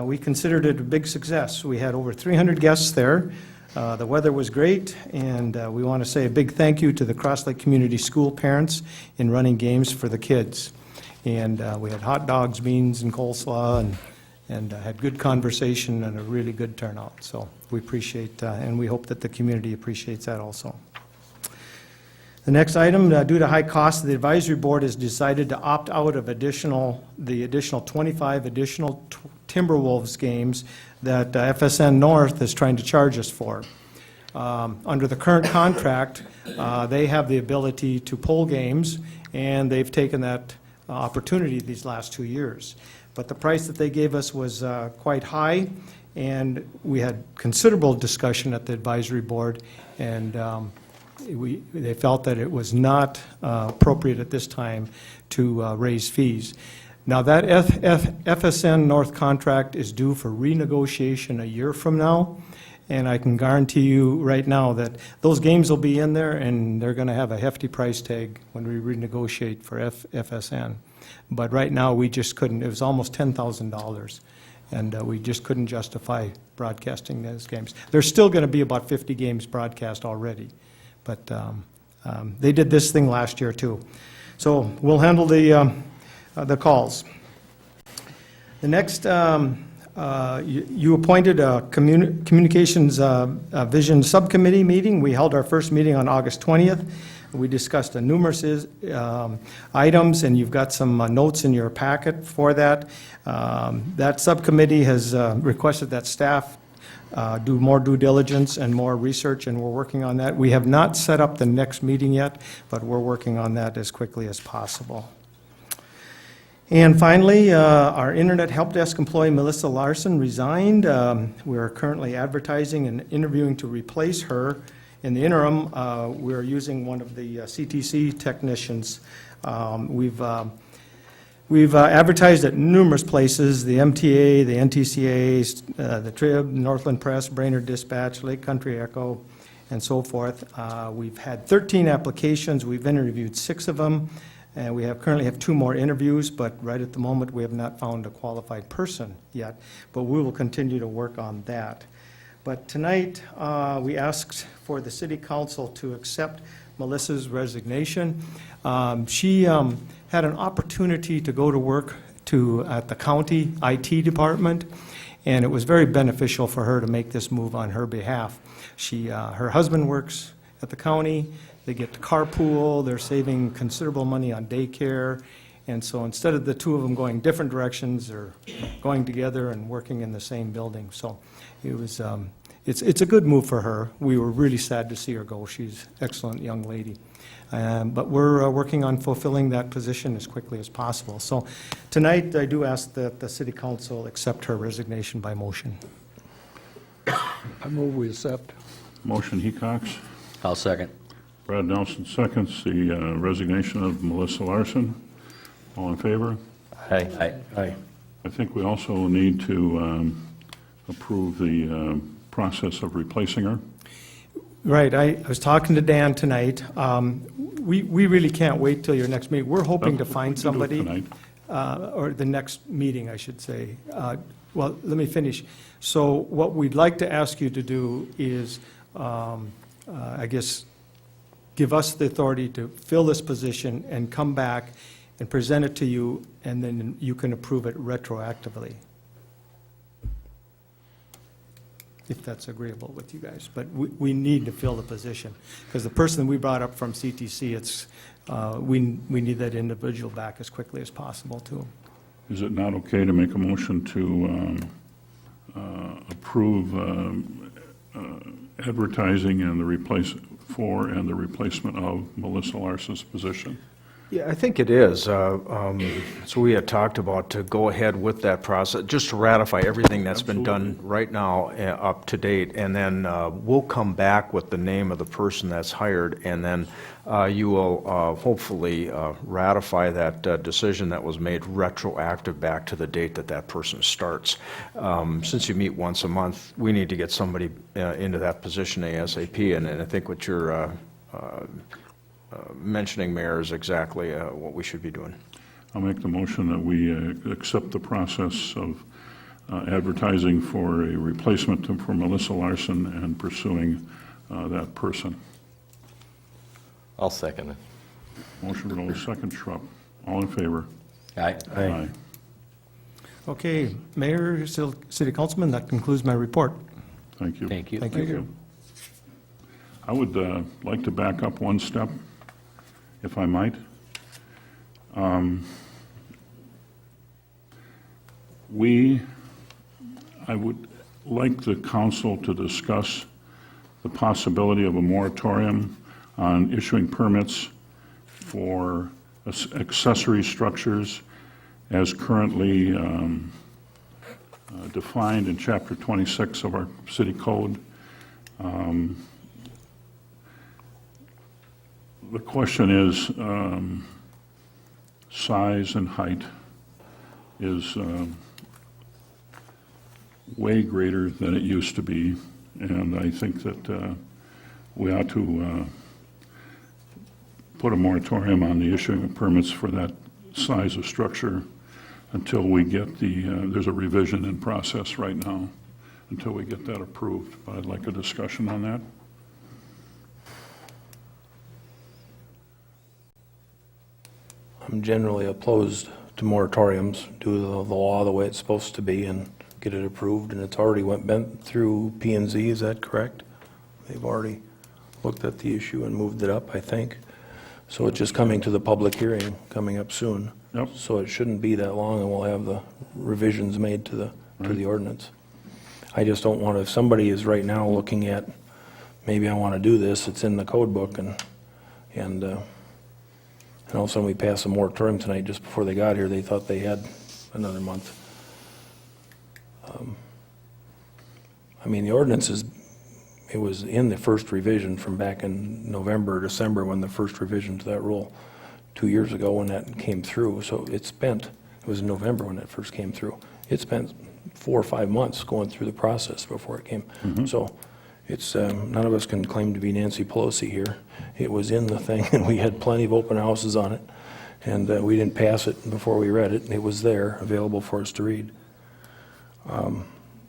We considered it a big success. We had over 300 guests there. The weather was great, and we want to say a big thank you to the Cross Lake Community School parents in running games for the kids. And we had hot dogs, beans, and coleslaw, and had good conversation and a really good turnout. So we appreciate, and we hope that the community appreciates that also. The next item, due to high costs, the advisory board has decided to opt out of the additional 25 additional Timberwolves games that FSN North is trying to charge us for. Under the current contract, they have the ability to pull games, and they've taken that opportunity these last 2 years. But the price that they gave us was quite high, and we had considerable discussion at the advisory board, and they felt that it was not appropriate at this time to raise fees. Now, that FSN North contract is due for renegotiation a year from now, And I can guarantee you right now that those games will be in there, and they're going to have a hefty price tag when we renegotiate for FSN. But right now, we just couldn't, it was almost $10,000, and we just couldn't justify broadcasting those games. There's still going to be about 50 games broadcast already, but they did this thing last year, too. So we'll handle the calls. The next, you appointed a Communications Vision Subcommittee meeting. We held our first meeting on August 20th. We discussed numerous items, and you've got some notes in your packet for that. That subcommittee has requested that staff do more due diligence and more research, and we're working on that. We have not set up the next meeting yet, but we're working on that as quickly as possible. And finally, our Internet Help Desk employee, Melissa Larson, resigned. We are currently advertising and interviewing to replace her. In the interim, we're using one of the CTC technicians. We've advertised at numerous places, the MTA, the NTCA, the Trib, Northland Press, Brainerd Dispatch, Lake Country Echo, and so forth. We've had 13 applications. We've interviewed 6 of them. And we currently have 2 more interviews, but right at the moment, we have not found a qualified person yet. But we will continue to work on that. But tonight, we asked for the city council to accept Melissa's resignation. She had an opportunity to go to work at the county IT department, and it was very beneficial for her to make this move on her behalf. Her husband works at the county. They get to carpool, they're saving considerable money on daycare, and so instead of the 2 of them going different directions, they're going together and working in the same building. So it was, it's a good move for her. We were really sad to see her go. She's an excellent young lady. But we're working on fulfilling that position as quickly as possible. So tonight, I do ask that the city council accept her resignation by motion. I move we accept. Motion Hecox. I'll second. Brad Nelson seconds the resignation of Melissa Larson. All in favor? Aye. Aye. I think we also need to approve the process of replacing her. Right, I was talking to Dan tonight. We really can't wait till your next meeting. We're hoping to find We can do it somebody, tonight. or the next meeting, I should say. Well, let me finish. So what we'd like to ask you to do is, I guess, give us the authority to fill this position and come back and present it to you, and then you can approve it retroactively, if that's agreeable with you guys. But we need to fill the position, because the person we brought up from CTC, we need that individual back as quickly as possible, too. Is it not okay to make a motion to approve advertising and the replacement of Melissa Larson's position? Yeah, I think it is. So we had talked about to go ahead with that process, just to ratify everything that's been done right now up to date, and then we'll come back with the name of the person that's hired, and then you will hopefully ratify that decision that was made retroactive back to the date that that person starts. Since you meet once a month, we need to get somebody into that position ASAP, and I think what you're mentioning, Mayor, is exactly what we should be doing. I'll make the motion that we accept the process of advertising for a replacement for Melissa Larson and pursuing that person. I'll second it. Motion Reynolds, second Schrupp. All in favor? Aye. Aye. Okay, Mayor, City Councilman, that concludes my report. Thank you. Thank you. Thank you. I would like to back up one step, if I might. I would like the council to discuss the possibility of a moratorium on issuing permits for accessory structures as currently defined in Chapter 26 of our city code. The question is, size and height is way greater than it used to be And I think that we ought to put a moratorium on the issuing of permits for that size of structure until we get there's a revision in process right now, until we get that approved. But I'd like a discussion on that. I'm generally opposed to moratoriums, do the law the way it's supposed to be and get it approved, and it's already been through P and Z, is that correct? They've already looked at the issue and moved it up, I think. So it's just coming to the public hearing, coming up soon. Yep. So it shouldn't be that long, and we'll have the revisions made to the ordinance. I just don't want, if somebody is right now looking at, maybe I want to do this, it's in the code book, and all of a sudden we pass a moratorium tonight, just before they got here, they thought they had another month. I mean, the ordinance it was in the first revision from back in November, or December, when the first revision to that rule, 2 years ago when that came through. So it was in November when it first came through. It spent 4 or 5 months going through the process before it came. So it's, none of us can claim to be Nancy Pelosi here. It was in the thing, and we had plenty of open houses on it, and we didn't pass it before we read it. It was there, available for us to read.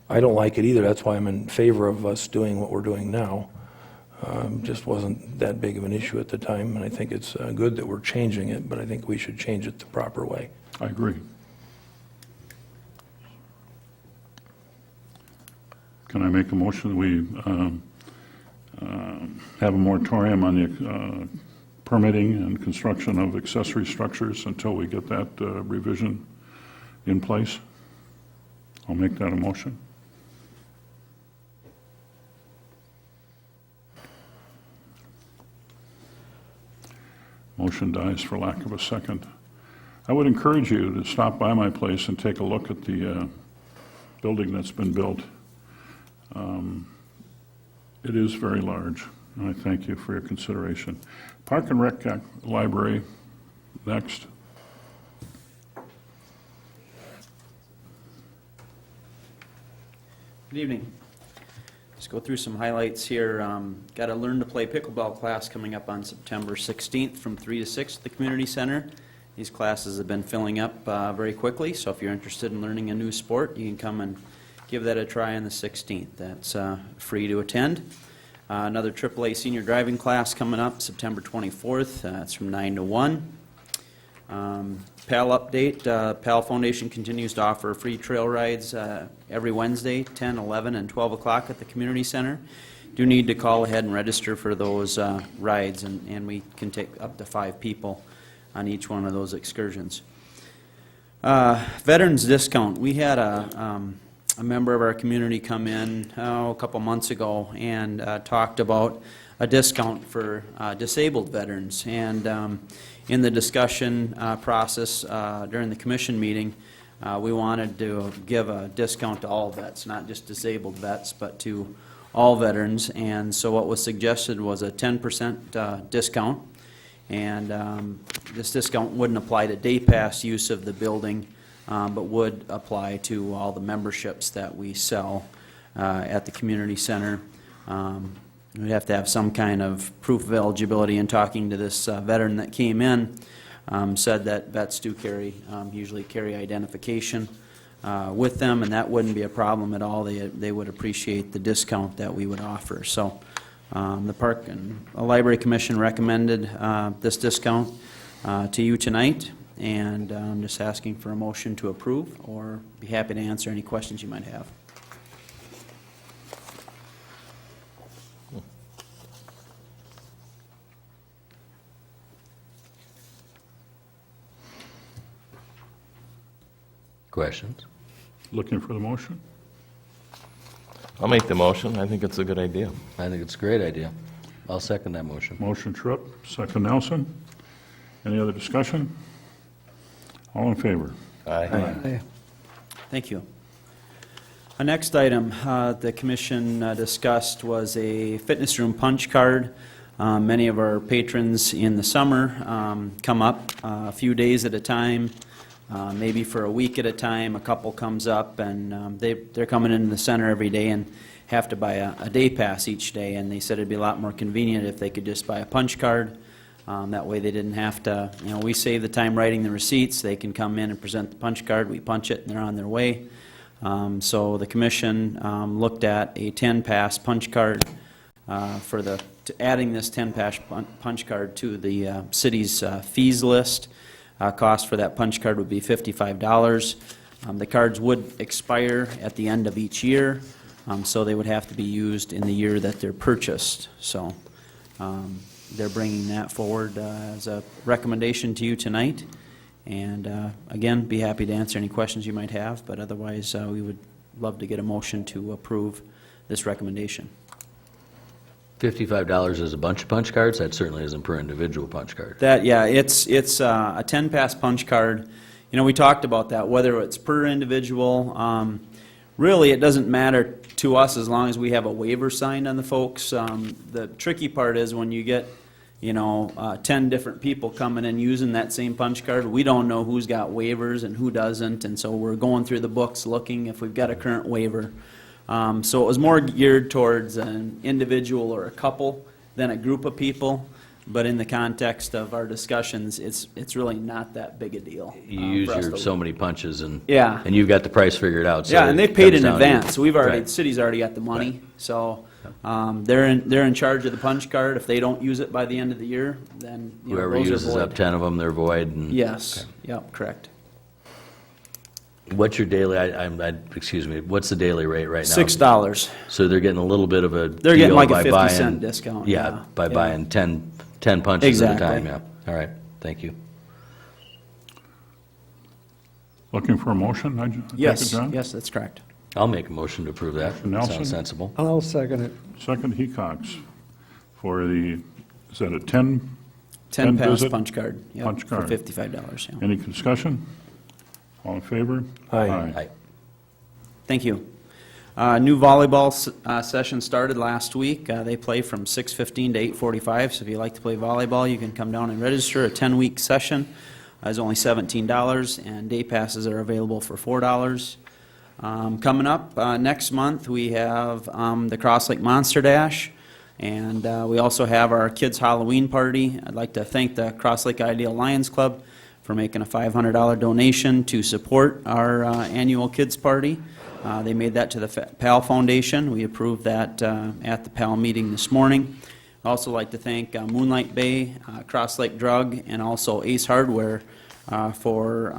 I don't like it either. That's why I'm in favor of us doing what we're doing now. Just wasn't that big of an issue at the time, and I think it's good that we're changing it, but I think we should change it the proper way. I agree. Can I make a motion that we have a moratorium on the permitting and construction of accessory structures until we get that revision in place? I'll make that a motion. Motion dies for lack of a second. I would encourage you to stop by my place and take a look at the building that's been built. It is very large, and I thank you for your consideration. Park and Rec Library, next. Good evening. Let's go through some highlights here. Got a Learn to Play Pickleball class coming up on September 16th from 3 to 6 at the Community Center. These classes have been filling up very quickly, so if you're interested in learning a new sport, you can come and give that a try on the 16th. That's free to attend. Another AAA senior driving class coming up September 24th. It's from 9 to 1. PAL update. PAL Foundation continues to offer free trail rides every Wednesday, 10, 11, and 12 o'clock at the Community Center. Do need to call ahead and register for those rides, and we can take up to 5 people on each one of those excursions. Veterans discount. We had a member of our community come in a couple months ago and talked about a discount for disabled veterans. And in the discussion process during the commission meeting, we wanted to give a discount to all vets, not just disabled vets, but to all veterans. And so what was suggested was a 10% discount. And this discount wouldn't apply to day pass use of the building, but would apply to all the memberships that we sell at the community center. We'd have to have some kind of proof of eligibility. In talking to this veteran that came in, said that vets do usually carry identification with them, and that wouldn't be a problem at all. They would appreciate the discount that we would offer. So the Park and Library Commission recommended this discount to you tonight, and I'm just asking for a motion to approve, or be happy to answer any questions you might have. Questions? Looking for the motion? I'll make the motion. I think it's a good idea. I think it's a great idea. I'll second that motion. Motion Tripp, second Nelson. Any other discussion? All in favor? Aye. Thank you. Our next item the commission discussed was a fitness room punch card. Many of our patrons in the summer come up a few days at a time, maybe for a week at a time. A couple comes up, and they're coming into the center every day and have to buy a day pass each day, and they said it'd be a lot more convenient if they could just buy a punch card. That way they didn't have to, we save the time writing the receipts, they can come in and present the punch card, we punch it, and they're on their way. So the commission looked at a 10-pass punch card adding this 10-pass punch card to the city's fees list. Cost for that punch card would be $55. The cards would expire at the end of each year, so they would have to be used in the year that they're purchased. So they're bringing that forward as a recommendation to you tonight. And again, be happy to answer any questions you might have, but otherwise, we would love to get a motion to approve this recommendation. $55 is a bunch of punch cards? That certainly isn't per individual punch card. It's a 10-pass punch card. We talked about that, whether it's per individual. Really, it doesn't matter to us as long as we have a waiver signed on the folks. The tricky part is when you get 10 different people coming and using that same punch card, we don't know who's got waivers and who doesn't, and so we're going through the books looking if we've got a current waiver. So it was more geared towards an individual or a couple than a group of people, but in the context of our discussions, it's really not that big a deal. You use for us your to- so many punches and Yeah. and you've got the price figured out. So Yeah, and it they've paid comes in down to- advance, so the Right. city's already got the money, so they're in charge of the punch card. If they don't use it by the end of the year, then Whoever those are uses up void. 10 of them, they're void. And Yes, yep, correct. What's your daily? Excuse me. What's the daily rate right now? $6. So they're getting a little bit of a. They're getting deal like a by 50-cent buying- discount, Yeah, yeah, by yeah. buying 10 punches Exactly. at a time. Yeah. All right. Thank you. Looking for a motion, I take it, Yes, John? yes, that's correct. I'll make a motion to approve that. Nelson? Sounds sensible. I'll second it. Second, Hecox, for the, is that a 10? 10-pass visit? punch card, yep, Punch for card. $55, yeah. Any discussion? All in favor? Aye. Aye. Thank you. New volleyball session started last week. They play from 6:15 to 8:45, so if you like to play volleyball, you can come down and register. A 10-week session is only $17, and day passes are available for $4. Coming up next month, we have the Cross Lake Monster Dash, and we also have our kids' Halloween party. I'd like to thank the Cross Lake Ideal Lions Club for making a $500 donation to support our annual kids' party. They made that to the PAL Foundation. We approved that at the PAL meeting this morning. I'd also like to thank Moonlight Bay, Cross Lake Drug, and also Ace Hardware for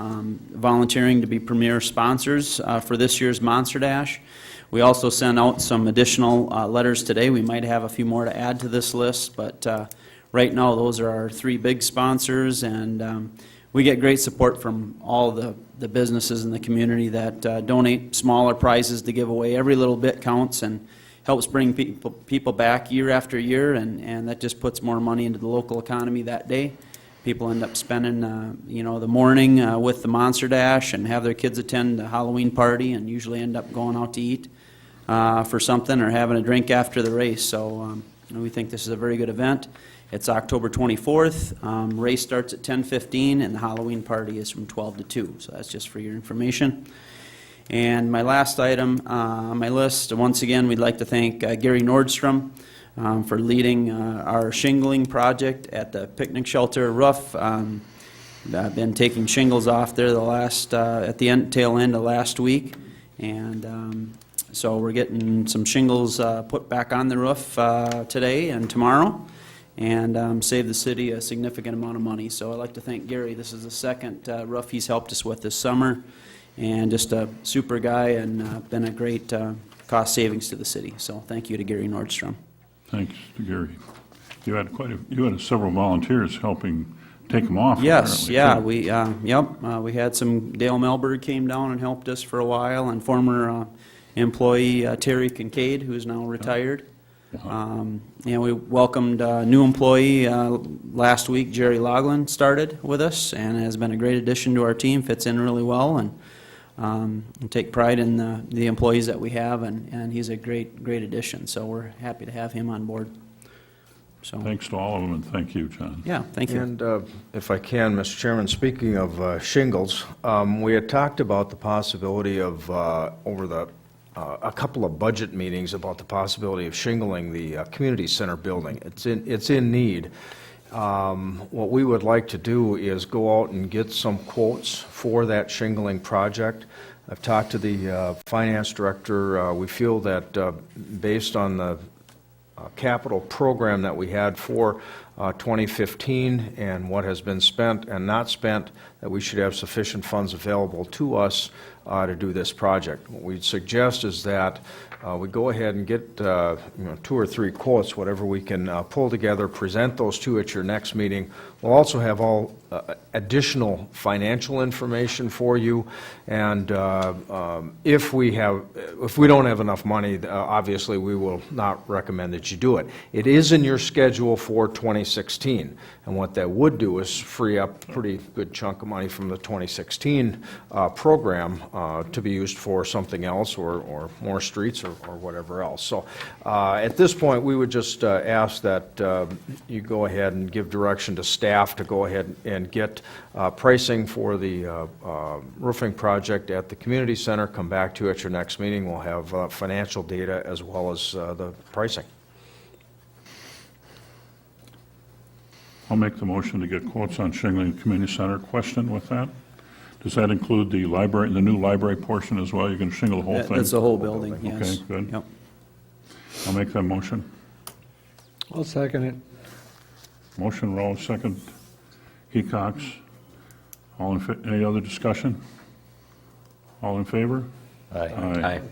volunteering to be premier sponsors for this year's Monster Dash. We also sent out some additional letters today. We might have a few more to add to this list, but right now those are our three big sponsors, and we get great support from all the businesses in the community that donate smaller prizes to give away. Every little bit counts and helps bring people back year after year, and that just puts more money into the local economy that day. People end up spending, the morning with the Monster Dash and have their kids attend the Halloween party and usually end up going out to eat for something or having a drink after the race. So we think this is a very good event. It's October 24th. Race starts at 10:15, and the Halloween party is from 12 to 2. So that's just for your information. And my last item on my list, once again, we'd like to thank Gary Nordstrom for leading our shingling project at the picnic shelter roof. I've been taking shingles off there at the tail end of last week, and so we're getting some shingles put back on the roof today and tomorrow, and save the city a significant amount of money. So I'd like to thank Gary. This is the second roof he's helped us with this summer, and just a super guy, and been a great cost savings to the city. So thank you to Gary Nordstrom. Thanks to Gary. You had several volunteers helping take them off. Yes, apparently, yeah, too. we had some, Dale Melberg came down and helped us for a while, and former employee Terry Kincaid, who's now retired. And we welcomed a new employee last week. Jerry Loughlin started with us and has been a great addition to our team, fits in really well, and take pride in the employees that we have, and he's a great addition, so we're happy to have him on board. So, Thanks to all of them, and thank you, John. yeah, thank you. And if I can, Mr. Chairman, speaking of shingles, we had talked about the possibility of, over the a couple of budget meetings about the possibility of shingling the community center building. It's in need. What we would like to do is go out and get some quotes for that shingling project. I've talked to the finance director. We feel that based on the capital program that we had for 2015 and what has been spent and not spent, that we should have sufficient funds available to us to do this project. What we'd suggest is that we go ahead and get 2 or 3 quotes, whatever we can pull together, present those to you at your next meeting. We'll also have all additional financial information for you, and if we don't have enough money, obviously we will not recommend that you do it. It is in your schedule for 2016, and what that would do is free up a pretty good chunk of money from the 2016 program to be used for something else, or more streets, or whatever else. So at this point, we would just ask that you go ahead and give direction to staff to go ahead and get pricing for the roofing project at the community center. Come back to you at your next meeting. We'll have financial data as well as the pricing. I'll make the motion to get quotes on shingling the community center. Question with that? Does that include the library, the new library portion as well? You're going to shingle the whole thing? That's the whole building, yes. Okay, good. Yep. I'll make that motion. I'll second it. Motion, Rose, second, Hecox. All in, any other discussion? All in favor? Aye.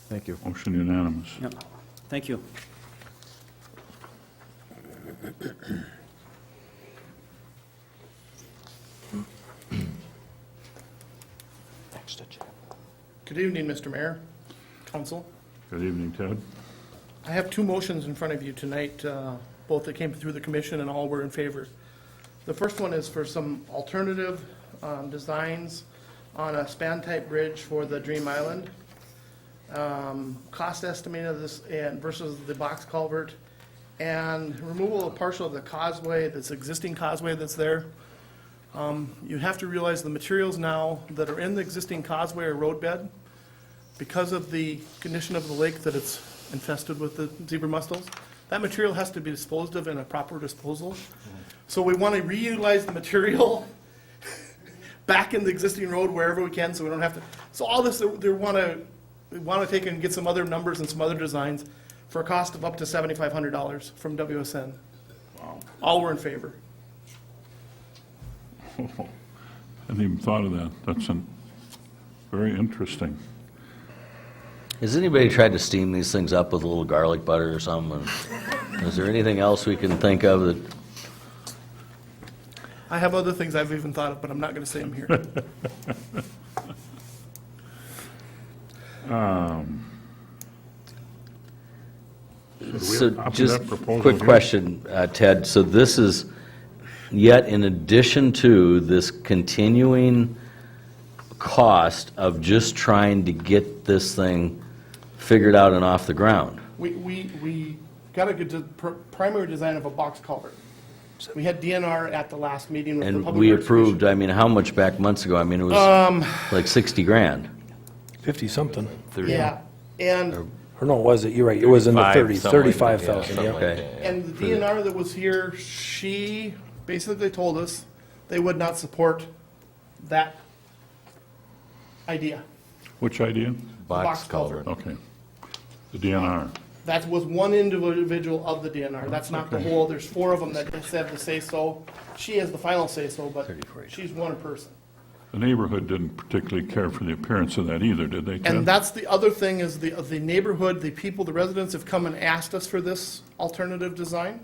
Thank you. Motion unanimous. Yep. Thank you. Good evening, Mr. Mayor, Council. Good evening, Ted. I have 2 motions in front of you tonight, both that came through the commission and all were in favor. The first one is for some alternative designs on a span-type bridge for the Dream Island. Cost estimate of this and versus the box culvert, and removal of partial of the causeway, this existing causeway that's there. You have to realize the materials now that are in the existing causeway or roadbed, because of the condition of the lake that it's infested with the zebra mussels, that material has to be disposed of in a proper disposal. So we want to reutilize the material back in the existing road wherever we can, so we don't have to. So all this, we want to take and get some other numbers and some other designs for a cost of up to $7,500 from WSN. Wow. All were in favor. Hadn't even thought of that. That's very interesting. Has anybody tried to steam these things up with a little garlic butter or something? Is there anything else we can think of that? I have other things I've even thought of, but I'm not going to say them here. So copy just that proposal quick here? question, Ted. So this is yet in addition to this continuing cost of just trying to get this thing figured out and off the ground. We got a good primary design of a box culvert. We had DNR at the last meeting with the And Public we Works approved, Commission. I mean, how much back months ago? I mean, it was like 60 grand. 50-something. Yeah, and, Or no, was it? You're right. It was in the 30s, 35,000, something yeah. like that, Okay. yeah. and the DNR that was here, she basically told us they would not support that idea. Which idea? Box culvert. Okay. The DNR. That was one individual of the DNR. That's not the whole, there's 4 of them that just have the say-so. She has the final say-so, but she's one person. The neighborhood didn't particularly care for the appearance of that either, did they, Ted? And that's the other thing, is the neighborhood, the people, the residents have come and asked us for this alternative design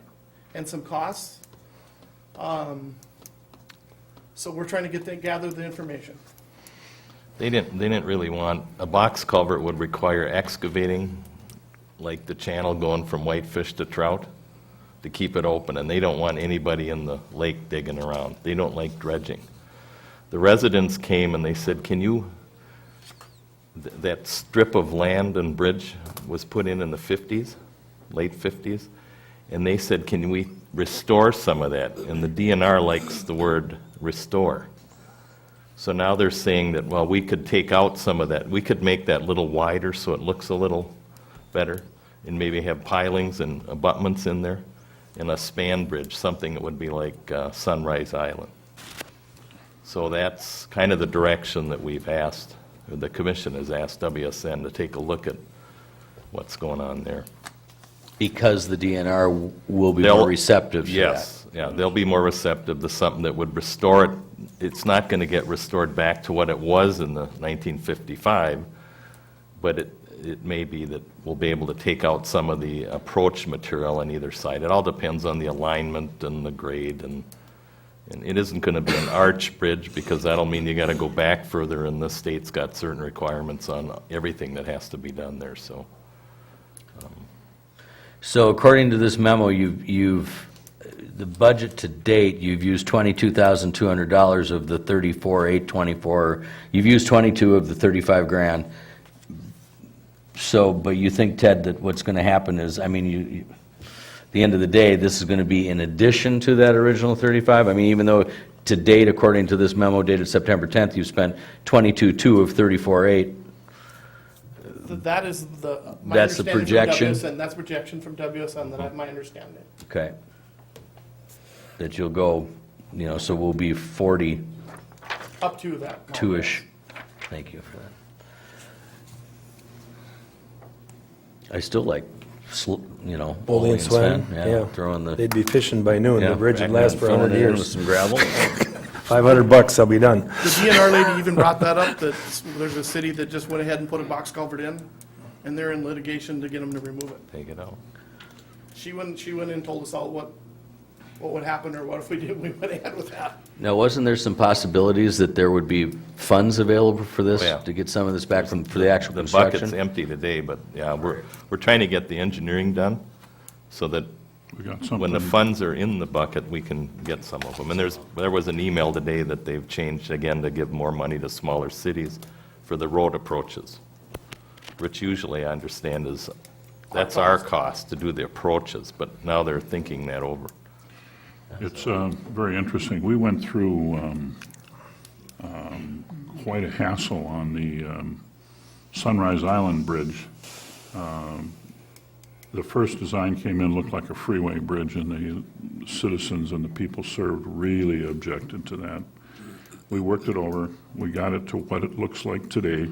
and some costs. So we're trying to gather the information. They didn't really want, a box culvert would require excavating, like the channel going from whitefish to trout, to keep it open, and they don't want anybody in the lake digging around. They don't like dredging. The residents came and they said, can you, that strip of land and bridge was put in the 50s, late 50s, and they said, can we restore some of that? And the DNR likes the word restore. So now they're saying that, well, we could take out some of that. We could make that little wider so it looks a little better, and maybe have pilings and abutments in there, and a span bridge, something that would be like Sunrise Island. So that's kind of the direction that we've asked, or the commission has asked WSN to take a look at what's going on there. Because the DNR will be They'll- more receptive to that. Yes, yeah, they'll be more receptive to something that would restore it. It's not going to get restored back to what it was in the 1955, but it may be that we'll be able to take out some of the approach material on either side. It all depends on the alignment and the grade, and it isn't going to be an arch bridge, because that'll mean you got to go back further, and the state's got certain requirements on everything that has to be done there, so. So according to this memo, the budget to date, you've used $22,200 of the $34,824. You've used 22 of the 35 grand. So, but you think, Ted, that what's going to happen is, I mean, at the end of the day, this is going to be in addition to that original 35? I mean, even though to date, according to this memo dated September 10th, you've spent 22.2 of 34.8. That is my That's the understanding from projection? WSN. That's projection from WSN, that I, my understanding. Okay. That you'll go, so we'll be 42-ish. Up to that. Thank you for that. I still like, Bowling and Swan, yeah. Throwing the. They'd be fishing by noon. Yeah, The bridge would back last then, for filling 100 it in years. with some gravel. $500, I'll be done. The DNR lady even brought that up, that there's a city that just went ahead and put a box culvert in, and they're in litigation to get them to remove it. Take it out. She went in and told us all what would happen, or what if we went ahead with that. Now, wasn't there some possibilities that there would be funds available for this, Oh, yeah. to get some of this back for the actual The bucket's construction? empty today, but yeah, we're trying to get the engineering done so that We got when the something, funds are in the bucket, we can get some of them. And there was an email today that they've changed again to give more money to smaller cities for the road approaches, which usually I understand that's our cost to do the approaches, but now they're thinking that over. it's very interesting. We went through quite a hassle on the Sunrise Island Bridge. The first design came in, looked like a freeway bridge, and the citizens and the people served really objected to that. We worked it over, we got it to what it looks like today,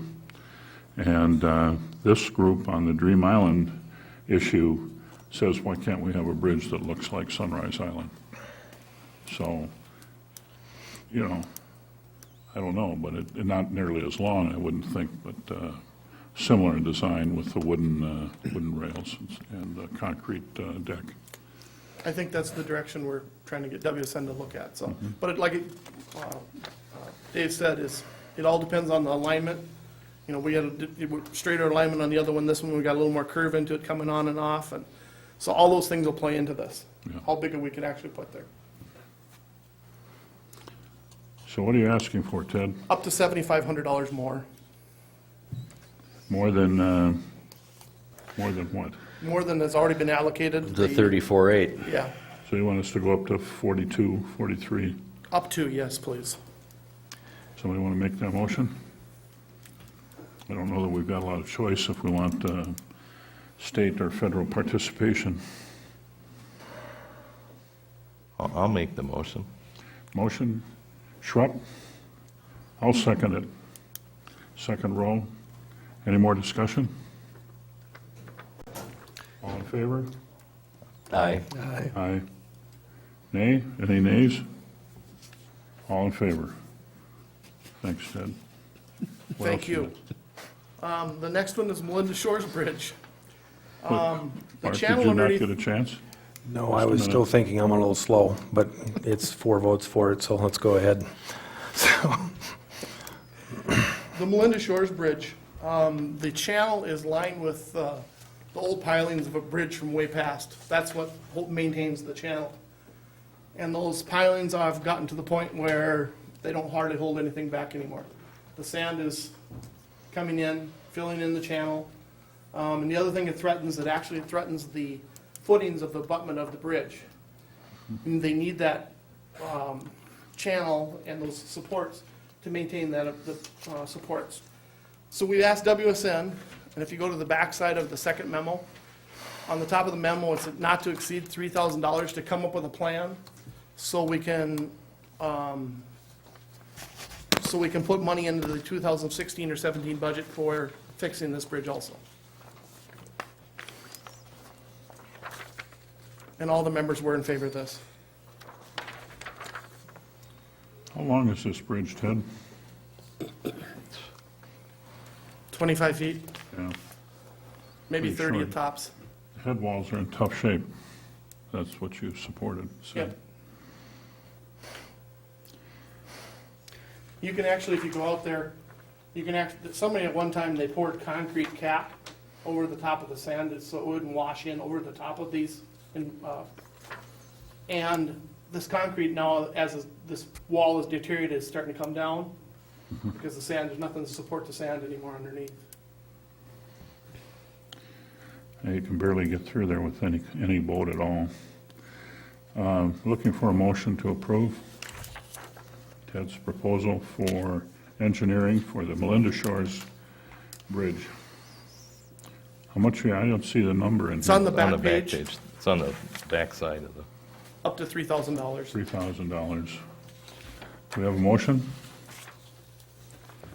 and this group on the Dream Island issue says, why can't we have a bridge that looks like Sunrise Island? So, I don't know, but it not nearly as long, I wouldn't think, but similar in design with the wooden rails and concrete deck. I think that's the direction we're trying to get WSN to look at, so. But Dave said, it all depends on the alignment. We had a straighter alignment on the other one. This one, we got a little more curve into it coming on and off, and so all those things will play into this. Yeah. How big we could actually put there. So what are you asking for, Ted? Up to $7,500 more. More than what? More than has already been allocated. The 34.8. Yeah, So you want us to go up to 42, 43? up to, yes, please. Somebody want to make that motion? I don't know that we've got a lot of choice if we want state or federal participation. I'll make the motion. Motion, Schrupp? I'll second it. Second row. Any more discussion? All in favor? Aye. Aye. Nay? Any nays? All in favor? Thanks, Ted. What Thank else you. The next one is Melinda Shores Bridge. The Mark, did channel you not underneath, get a chance? No, I was still thinking I'm a little slow, but it's 4 votes for it, so let's go ahead. So, the Melinda Shores Bridge, the channel is lined with the old pilings of a bridge from way past. That's what maintains the channel. And those pilings have gotten to the point where they don't hardly hold anything back anymore. The sand is coming in, filling in the channel. And the other thing it threatens the footings of the abutment of the bridge. And they need that channel and those supports to maintain that, supports. So we asked WSN, and if you go to the backside of the second memo, on the top of the memo, it's not to exceed $3,000 to come up with a plan, so we can put money into the 2016 or 17 budget for fixing this bridge also. And all the members were in favor of this. How long is this bridge, Ted? 25 feet, Yeah. maybe Pretty 30 short. at tops. Head walls are in tough shape. That's what you supported. so. Yep. You can actually, if you go out there, you can somebody at one time, they poured concrete cap over the top of the sand so it wouldn't wash in over the top of these. And this concrete now, as this wall is deteriorated, is starting to come down because the sand, there's nothing to support the sand anymore underneath. Yeah, you can barely get through there with any boat at all. Looking for a motion to approve Ted's proposal for engineering for the Melinda Shores Bridge. How much, I don't see the number in It's here. on the On back the back page, page. It's on the back side of the, up to $3,000. $3,000. Do we have a motion?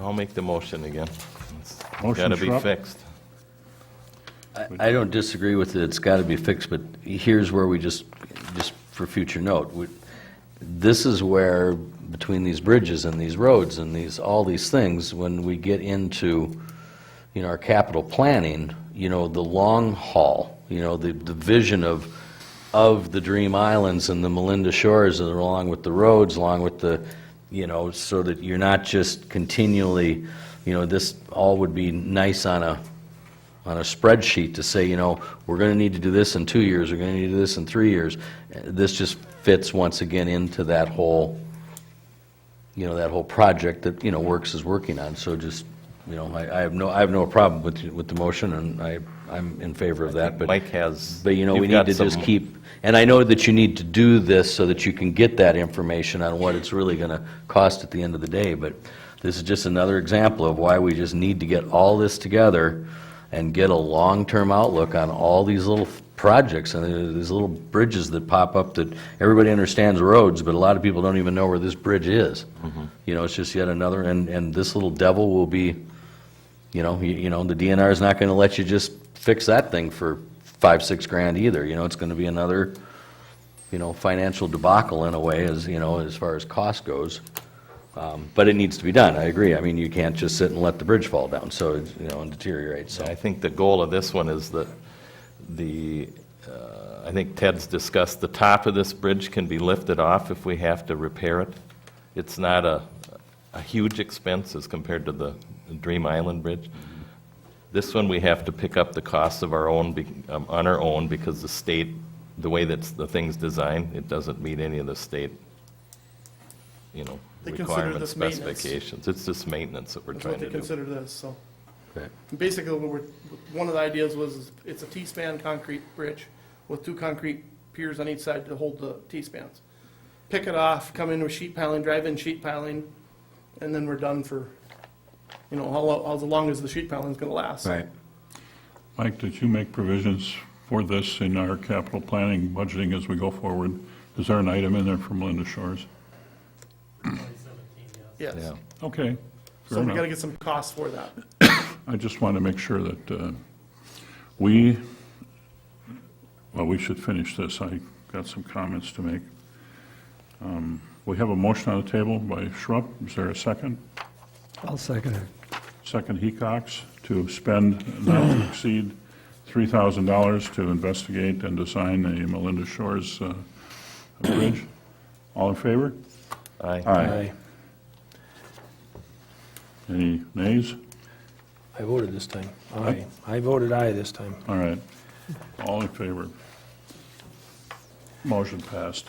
I'll make the motion again. It's Motion, gotta be Schrupp. fixed. I don't disagree with it, it's got to be fixed, but here's where we just for future note, this is where, between these bridges and these roads and all these things, when we get into, our capital planning, the long haul, the vision of the Dream Islands and the Melinda Shores, and along with the roads, along with the, so that you're not just continually, this all would be nice on a spreadsheet to say, we're going to need to do this in 2 years, we're going to need to do this in 3 years. This just fits once again into that whole, that whole project that, Works is working on. So just, I have no problem with the motion, and I'm in favor of that. But Mike has. we you've need got to just some- keep, and I know that you need to do this so that you can get that information on what it's really going to cost at the end of the day. But this is just another example of why we just need to get all this together and get a long-term outlook on all these little projects and these little bridges that pop up that everybody understands roads, but a lot of people don't even know where this bridge is. It's just yet another, and this little devil will be, the DNR is not going to let you just fix that thing for $5-6 grand either. It's going to be another, financial debacle in a way, as far as cost goes. But it needs to be done, I agree. I mean, you can't just sit and let the bridge fall down, so, and deteriorate, so. I think the goal of this one is that I think Ted's discussed, the top of this bridge can be lifted off if we have to repair it. It's not a huge expense as compared to the Dream Island Bridge. This one, we have to pick up the costs of our own, on our own, because the state, the way that the thing's designed, it doesn't meet any of the state, They consider requirements, this maintenance. specifications. It's just maintenance that we're That's trying what they to do. consider this, so. Okay. Basically, one of the ideas was, it's a T-span concrete bridge with 2 concrete piers on each side to hold the T-spans. Pick it off, come in with sheet piling, drive in sheet piling, and then we're done for, how long as the sheet piling's gonna last. Right. Mike, did you make provisions for this in our capital planning budgeting as we go forward? Is there an item in there for Melinda Shores? 2017, yes. Yes. Yeah. Okay, So fair we gotta enough. get some costs for that. I just want to make sure that we should finish this. I got some comments to make. We have a motion on the table by Schrupp. Is there a second? I'll second it. Second, Hecox, to spend not to exceed $3,000 to investigate and design the Melinda Shores bridge. All in favor? Aye. Any nays? I voted this time. Aye. I voted aye this time. All right. All in favor? Motion passed.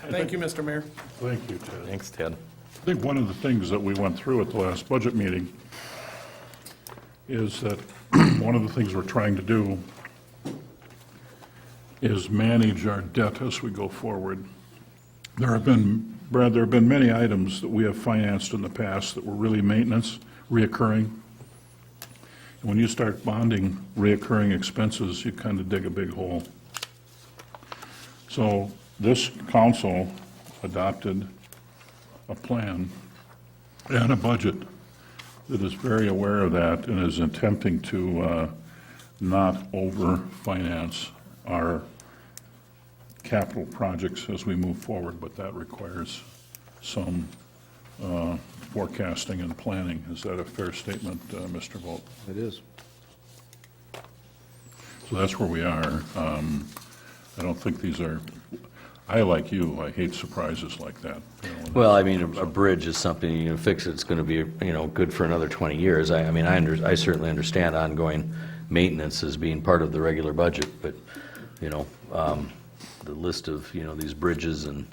Thank you, Mr. Mayor. Thank you, Ted. Thanks, Ted. I think one of the things that we went through at the last budget meeting is that one of the things we're trying to do is manage our debt as we go forward. Brad, there have been many items that we have financed in the past that were really maintenance, reoccurring. And when you start bonding reoccurring expenses, you kind of dig a big hole. So this council adopted a plan and a budget that is very aware of that and is attempting to not over-finance our capital projects as we move forward, but that requires some forecasting and planning. Is that a fair statement, Mr. Volt? It is. So that's where we are. I don't think these are, I, like you, I hate surprises like that. You know, Well, I mean, a bridge is something, you can fix it, it's going to be, good for another 20 years. I mean, I certainly understand ongoing maintenance as being part of the regular budget, but, the list of, these bridges and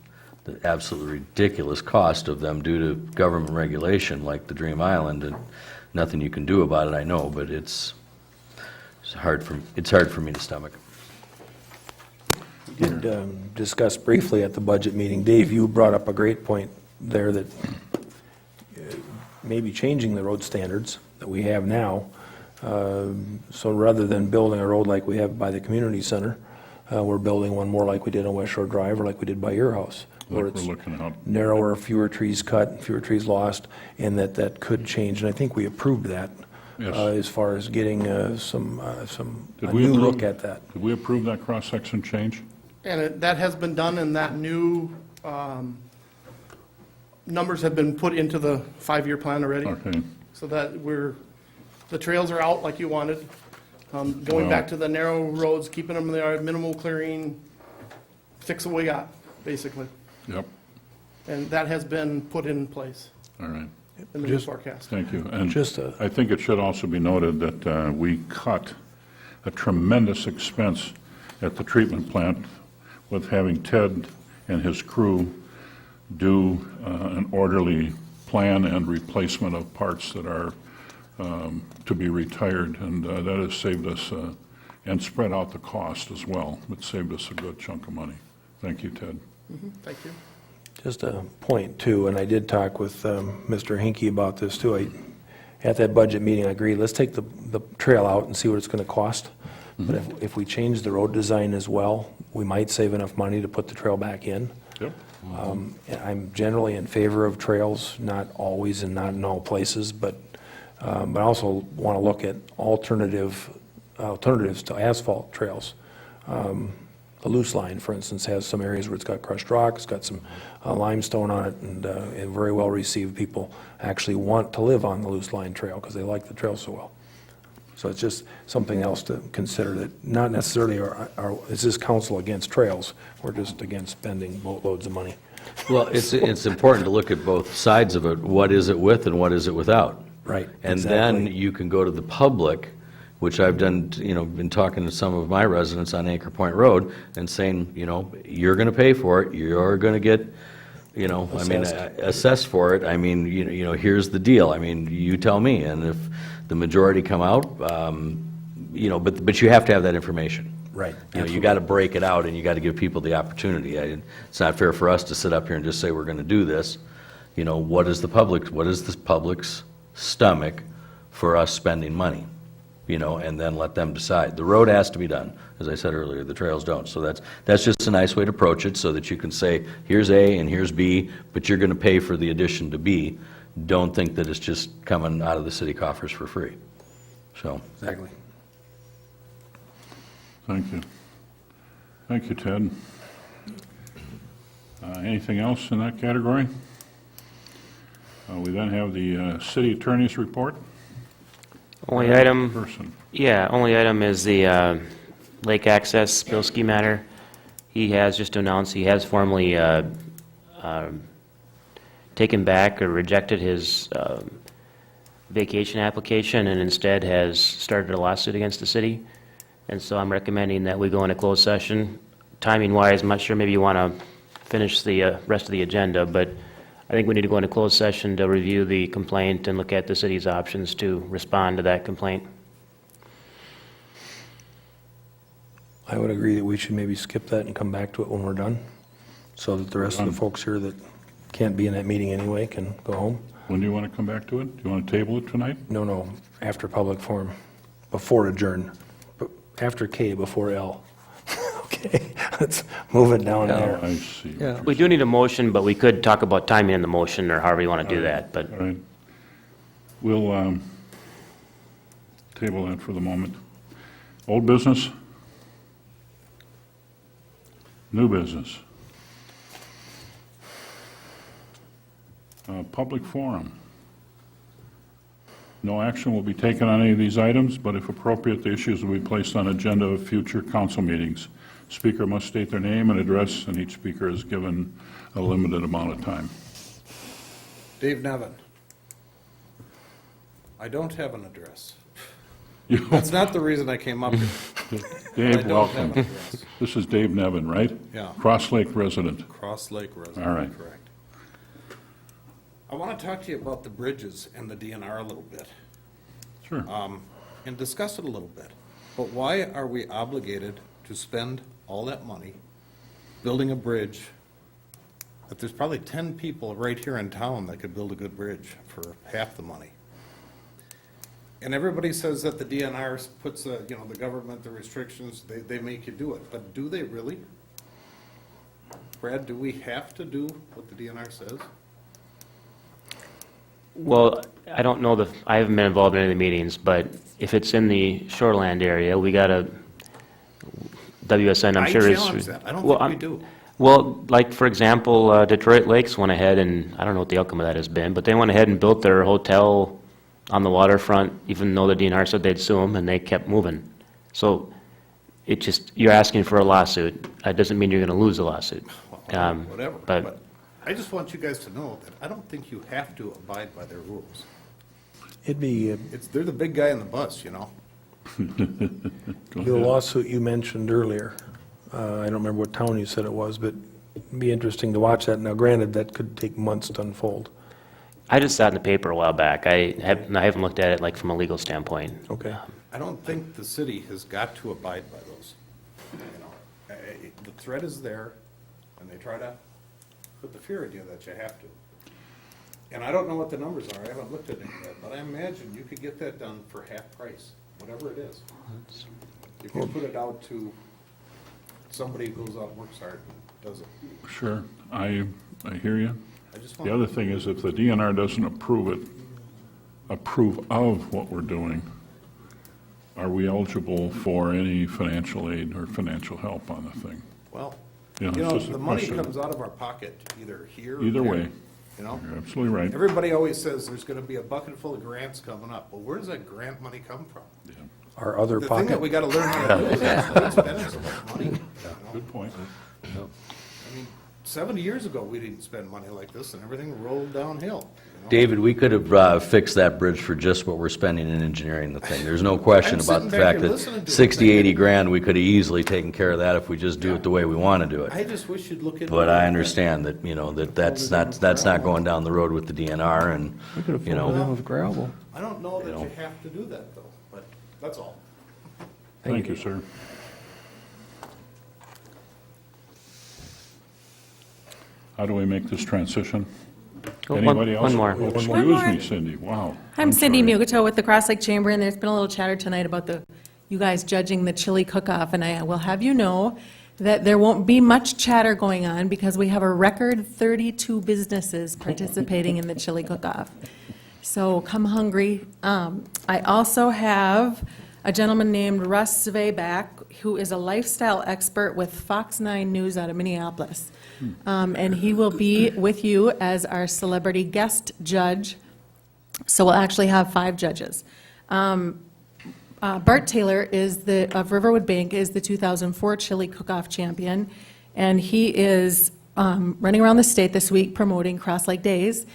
the absolutely ridiculous cost of them due to government regulation, like the Dream Island, and nothing you can do about it, I know, but it's hard for me to stomach. We did discuss briefly at the budget meeting. Dave, you brought up a great point there that maybe changing the road standards that we have now. So rather than building a road like we have by the community center, we're building one more like we did on West Shore Drive or like we did by your house, where like it's we're looking at. narrower, fewer trees cut, fewer trees lost, and that could change. And I think we approved that. Yes. As far as getting a Did we new approve- look at that. Did we approve that cross-section change? And that has been done, and that new numbers have been put into the 5-year plan already. Okay. So that the trails are out like you wanted. Going Well- back to the narrow roads, keeping them there, minimal clearing, fix what we got, basically. Yep, And that has been put in place all right. in the new forecast. Thank you. And Just I think it should also be noted that we cut a tremendous expense at the treatment plant with having Ted and his crew do an orderly plan and replacement of parts that are to be retired, and that has saved us, and spread out the cost as well. It saved us a good chunk of money. Thank you, Ted. Thank you. Just a point too, and I did talk with Mr. Hinkie about this too. At that budget meeting, I agreed, let's take the trail out and see what it's going to cost. But if we change the road design as well, we might save enough money to put the trail back in. Yep. And I'm generally in favor of trails, not always and not in all places, but I also want to look at alternatives to asphalt trails. The loose line, for instance, has some areas where it's got crushed rock, it's got some limestone on it, and very well received. People actually want to live on the loose line trail because they like the trail so well. So it's just something else to consider, that not necessarily is this council against trails, we're just against spending boatloads of money. Well, it's important to look at both sides of it. What is it with and what is it without? Right, And then exactly. you can go to the public, which I've done, been talking to some of my residents on Anchor Point Road and saying, you're going to pay for it, you're going to get, assessed for it. I mean, here's the deal. I mean, you tell me, and if the majority come out, but you have to have that information. Right. You got to break it out, and you got to give people the opportunity. It's not fair for us to sit up here and just say we're going to do this. What is the public's stomach for us spending money? And then let them decide. The road has to be done, as I said earlier, the trails don't. So that's just a nice way to approach it, so that you can say, here's A and here's B, but you're going to pay for the addition to B. Don't think that it's just coming out of the city coffers for free. So. Exactly. Thank you. Thank you, Ted. Anything else in that category? We then have the city attorney's report. Only item, Person. only item is the lake access Bilski matter. He has just announced he has formally taken back or rejected his vacation application and instead has started a lawsuit against the city. And so I'm recommending that we go into closed session. Timing-wise, I'm not sure, maybe you want to finish the rest of the agenda, but I think we need to go into closed session to review the complaint and look at the city's options to respond to that complaint. I would agree that we should maybe skip that and come back to it when we're done. so that the rest of the folks here that can't be in that meeting anyway can go home. When do you want to come back to it? Do you want to table it tonight? No, after public forum, before adjourn, after K, before L. Okay, let's move it down there. I see. Yeah. We do need a motion, but we could talk about timing in the motion, or however you want to do that, but All right. We'll table that for the moment. Old business? New business? Public forum. No action will be taken on any of these items, but if appropriate, the issues will be placed on agenda of future council meetings. Speaker must state their name and address, and each speaker is given a limited amount of time. Dave Nevin. I don't have an address. You- That's not the reason I came up here. I Dave, don't have an welcome. address. This is Dave Nevin, right? Yeah. Cross Lake resident. Cross Lake resident. All right. Correct. I want to talk to you about the bridges and the DNR a little bit, Sure. and discuss it a little bit. But why are we obligated to spend all that money building a bridge that there's probably 10 people right here in town that could build a good bridge for half the money? And everybody says that the DNR puts, the government, the restrictions, they make you do it. But do they really? Brad, do we have to do what the DNR says? well, I don't know I haven't been involved in any of the meetings, but if it's in the shoreland area, we got a, WSN, I'm I sure is. challenge that. I don't Well, think we I'm- do. Well, like, for example, Detroit Lakes went ahead and, I don't know what the outcome of that has been, but they went ahead and built their hotel on the waterfront, even though the DNR said they'd sue them, and they kept moving. So it just, you're asking for a lawsuit. That doesn't mean you're going to lose a lawsuit. Whatever. But I just want you guys to know that I don't think you have to abide by their rules. It'd be, They're the big guy in the bus, the lawsuit you mentioned earlier, I don't remember what town you said it was, but it'd be interesting to watch that. Now granted, that could take months to unfold. I just saw it in the paper a while back. I haven't looked at it like from a legal standpoint. Okay. I don't think the city has got to abide by those. The threat is there, and they try to put the fear in you that you have to. And I don't know what the numbers are, I haven't looked at it yet, but I imagine you could get that done for half price, whatever it is. If you put it out to somebody who goes out and works hard and does it. Sure, I hear you. I just The want, other thing is if the DNR doesn't approve of what we're doing, are we eligible for any financial aid or financial help on the thing? well, You know, it's just a the money question. comes out of our pocket, either here or Either there, way, you know? you're absolutely right. Everybody always says there's gonna be a bucket full of grants coming up. Well, where does that grant money come from? Our other The thing that pocket, we gotta learn how to do is actually spending so much money. Good point. I mean, 70 years ago, we didn't spend money like this, and everything rolled downhill. David, we could have fixed that bridge for just what we're spending in engineering the thing. There's no question I'm about the sitting back fact here that listening to it, 60, thinking- 80 grand, we could have easily taken care of that if we just do it the way we want to do it. I just wish you'd look into it. But I understand that, that's not going down the road with the DNR and, We could have you filled it in know, with gravel. I don't know that know. you have to do that, though, but that's all. Thank you, sir. How do we make this transition? Oh, Anybody else? one more. Oh, Excuse One more. me, Cindy, wow. I'm Cindy sorry. Mugato with the Cross Lake Chamber, and there's been a little chatter tonight about you guys judging the chili cook-off, and I will have you know that there won't be much chatter going on because we have a record 32 businesses participating in the chili cook-off. So come hungry. I also have a gentleman named Russ Zvebak, who is a lifestyle expert with Fox 9 News out of Minneapolis. And he will be with you as our celebrity guest judge. So we'll actually have 5 judges. Bart Taylor of Riverwood Bank is the 2004 chili cook-off champion, and he is running around the state this week promoting Cross Lake Days.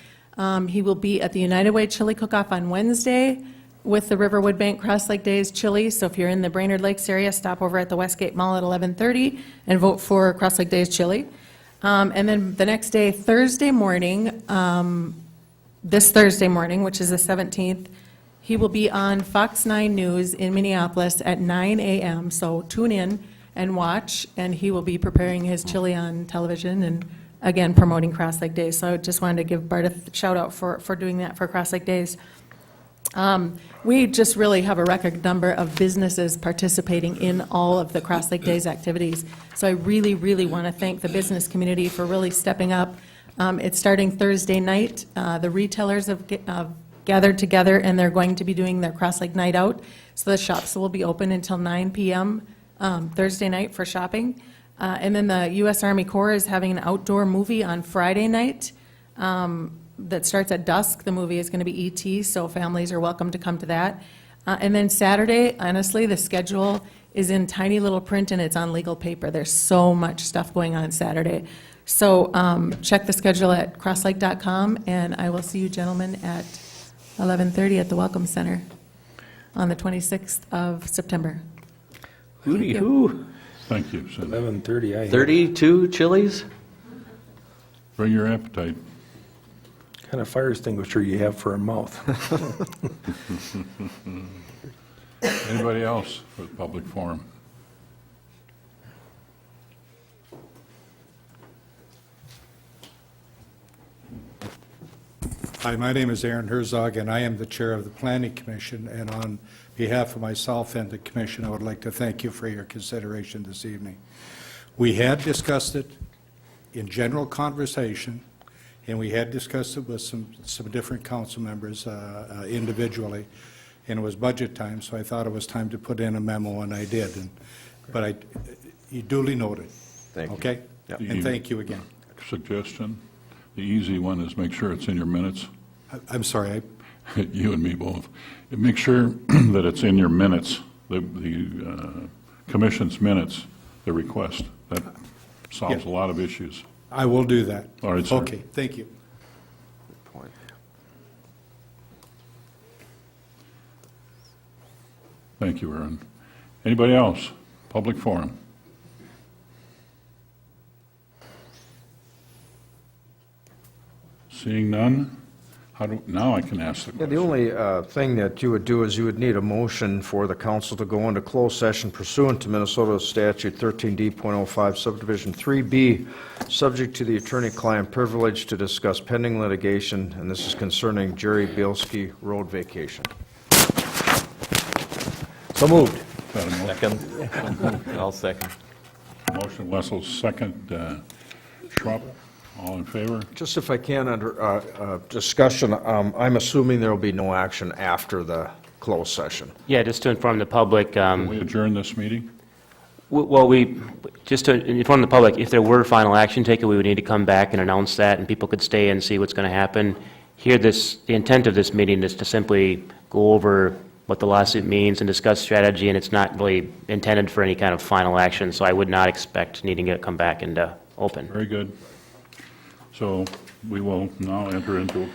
He will be at the United Way Chili Cook-Off on Wednesday with the Riverwood Bank Cross Lake Days Chili. So if you're in the Brainerd Lakes area, stop over at the Westgate Mall at 11:30 and vote for Cross Lake Days Chili. And then the next day, Thursday morning, this Thursday morning, which is the 17th, he will be on Fox 9 News in Minneapolis at 9 a.m., so tune in and watch, and he will be preparing his chili on television and, again, promoting Cross Lake Days. So I just wanted to give Bart a shout out for doing that for Cross Lake Days. We just really have a record number of businesses participating in all of the Cross Lake Days activities. So I really, really want to thank the business community for really stepping up. It's starting Thursday night. The retailers have gathered together, and they're going to be doing their Cross Lake Night Out. So the shops will be open until 9 p.m. Thursday night for shopping. And then the U.S. Army Corps is having an outdoor movie on Friday night that starts at dusk. The movie is going to be E.T., so families are welcome to come to that. And then Saturday, honestly, the schedule is in tiny little print, and it's on legal paper. There's so much stuff going on Saturday. So check the schedule at crosslake.com, and I will see you gentlemen at 11:30 at the Welcome Center on the 26th of September. Hooty hoo. Thank you, Cindy. 11:30, 32 chilies? Bring your appetite. kind of fire extinguisher you have for a mouth. Anybody else for the public forum? Hi, my name is Aaron Herzog, and I am the chair of the Planning Commission, and on behalf of myself and the commission, I would like to thank you for your consideration this evening. We had discussed it in general conversation, and we had discussed it with some different council members individually, and it was budget time, so I thought it was time to put in a memo, and I did. But you duly noted. Thank you. Okay? Yep. And thank you again. Suggestion, the easy one is make sure it's in your minutes. I'm sorry, You and me both. Make sure that it's in your minutes, the commission's minutes, the request. That solves a lot of issues. I will do that. All right, sir. Okay, thank you. Thank you, Aaron. Anybody else? Public forum. Seeing none, now I can ask the Yeah, question. the only thing that you would do is you would need a motion for the council to go into closed session pursuant to Minnesota Statute 13D.05 Subdivision 3B, subject to the attorney-client privilege to discuss pending litigation, and this is concerning Jerry Bielski road vacation. So moved. Is that a motion? Second. I'll second. Motion, Wessel, second. Schrupp, all in favor? Just if I can, under discussion, I'm assuming there will be no action after the closed session. Yeah, just to inform the public, We adjourn this meeting? just to inform the public, if there were final action taken, we would need to come back and announce that, and people could stay and see what's going to happen. Here, the intent of this meeting is to simply go over what the lawsuit means and discuss strategy, and it's not really intended for any kind of final action, so I would not expect needing to come back and open. Very good. So we will now enter into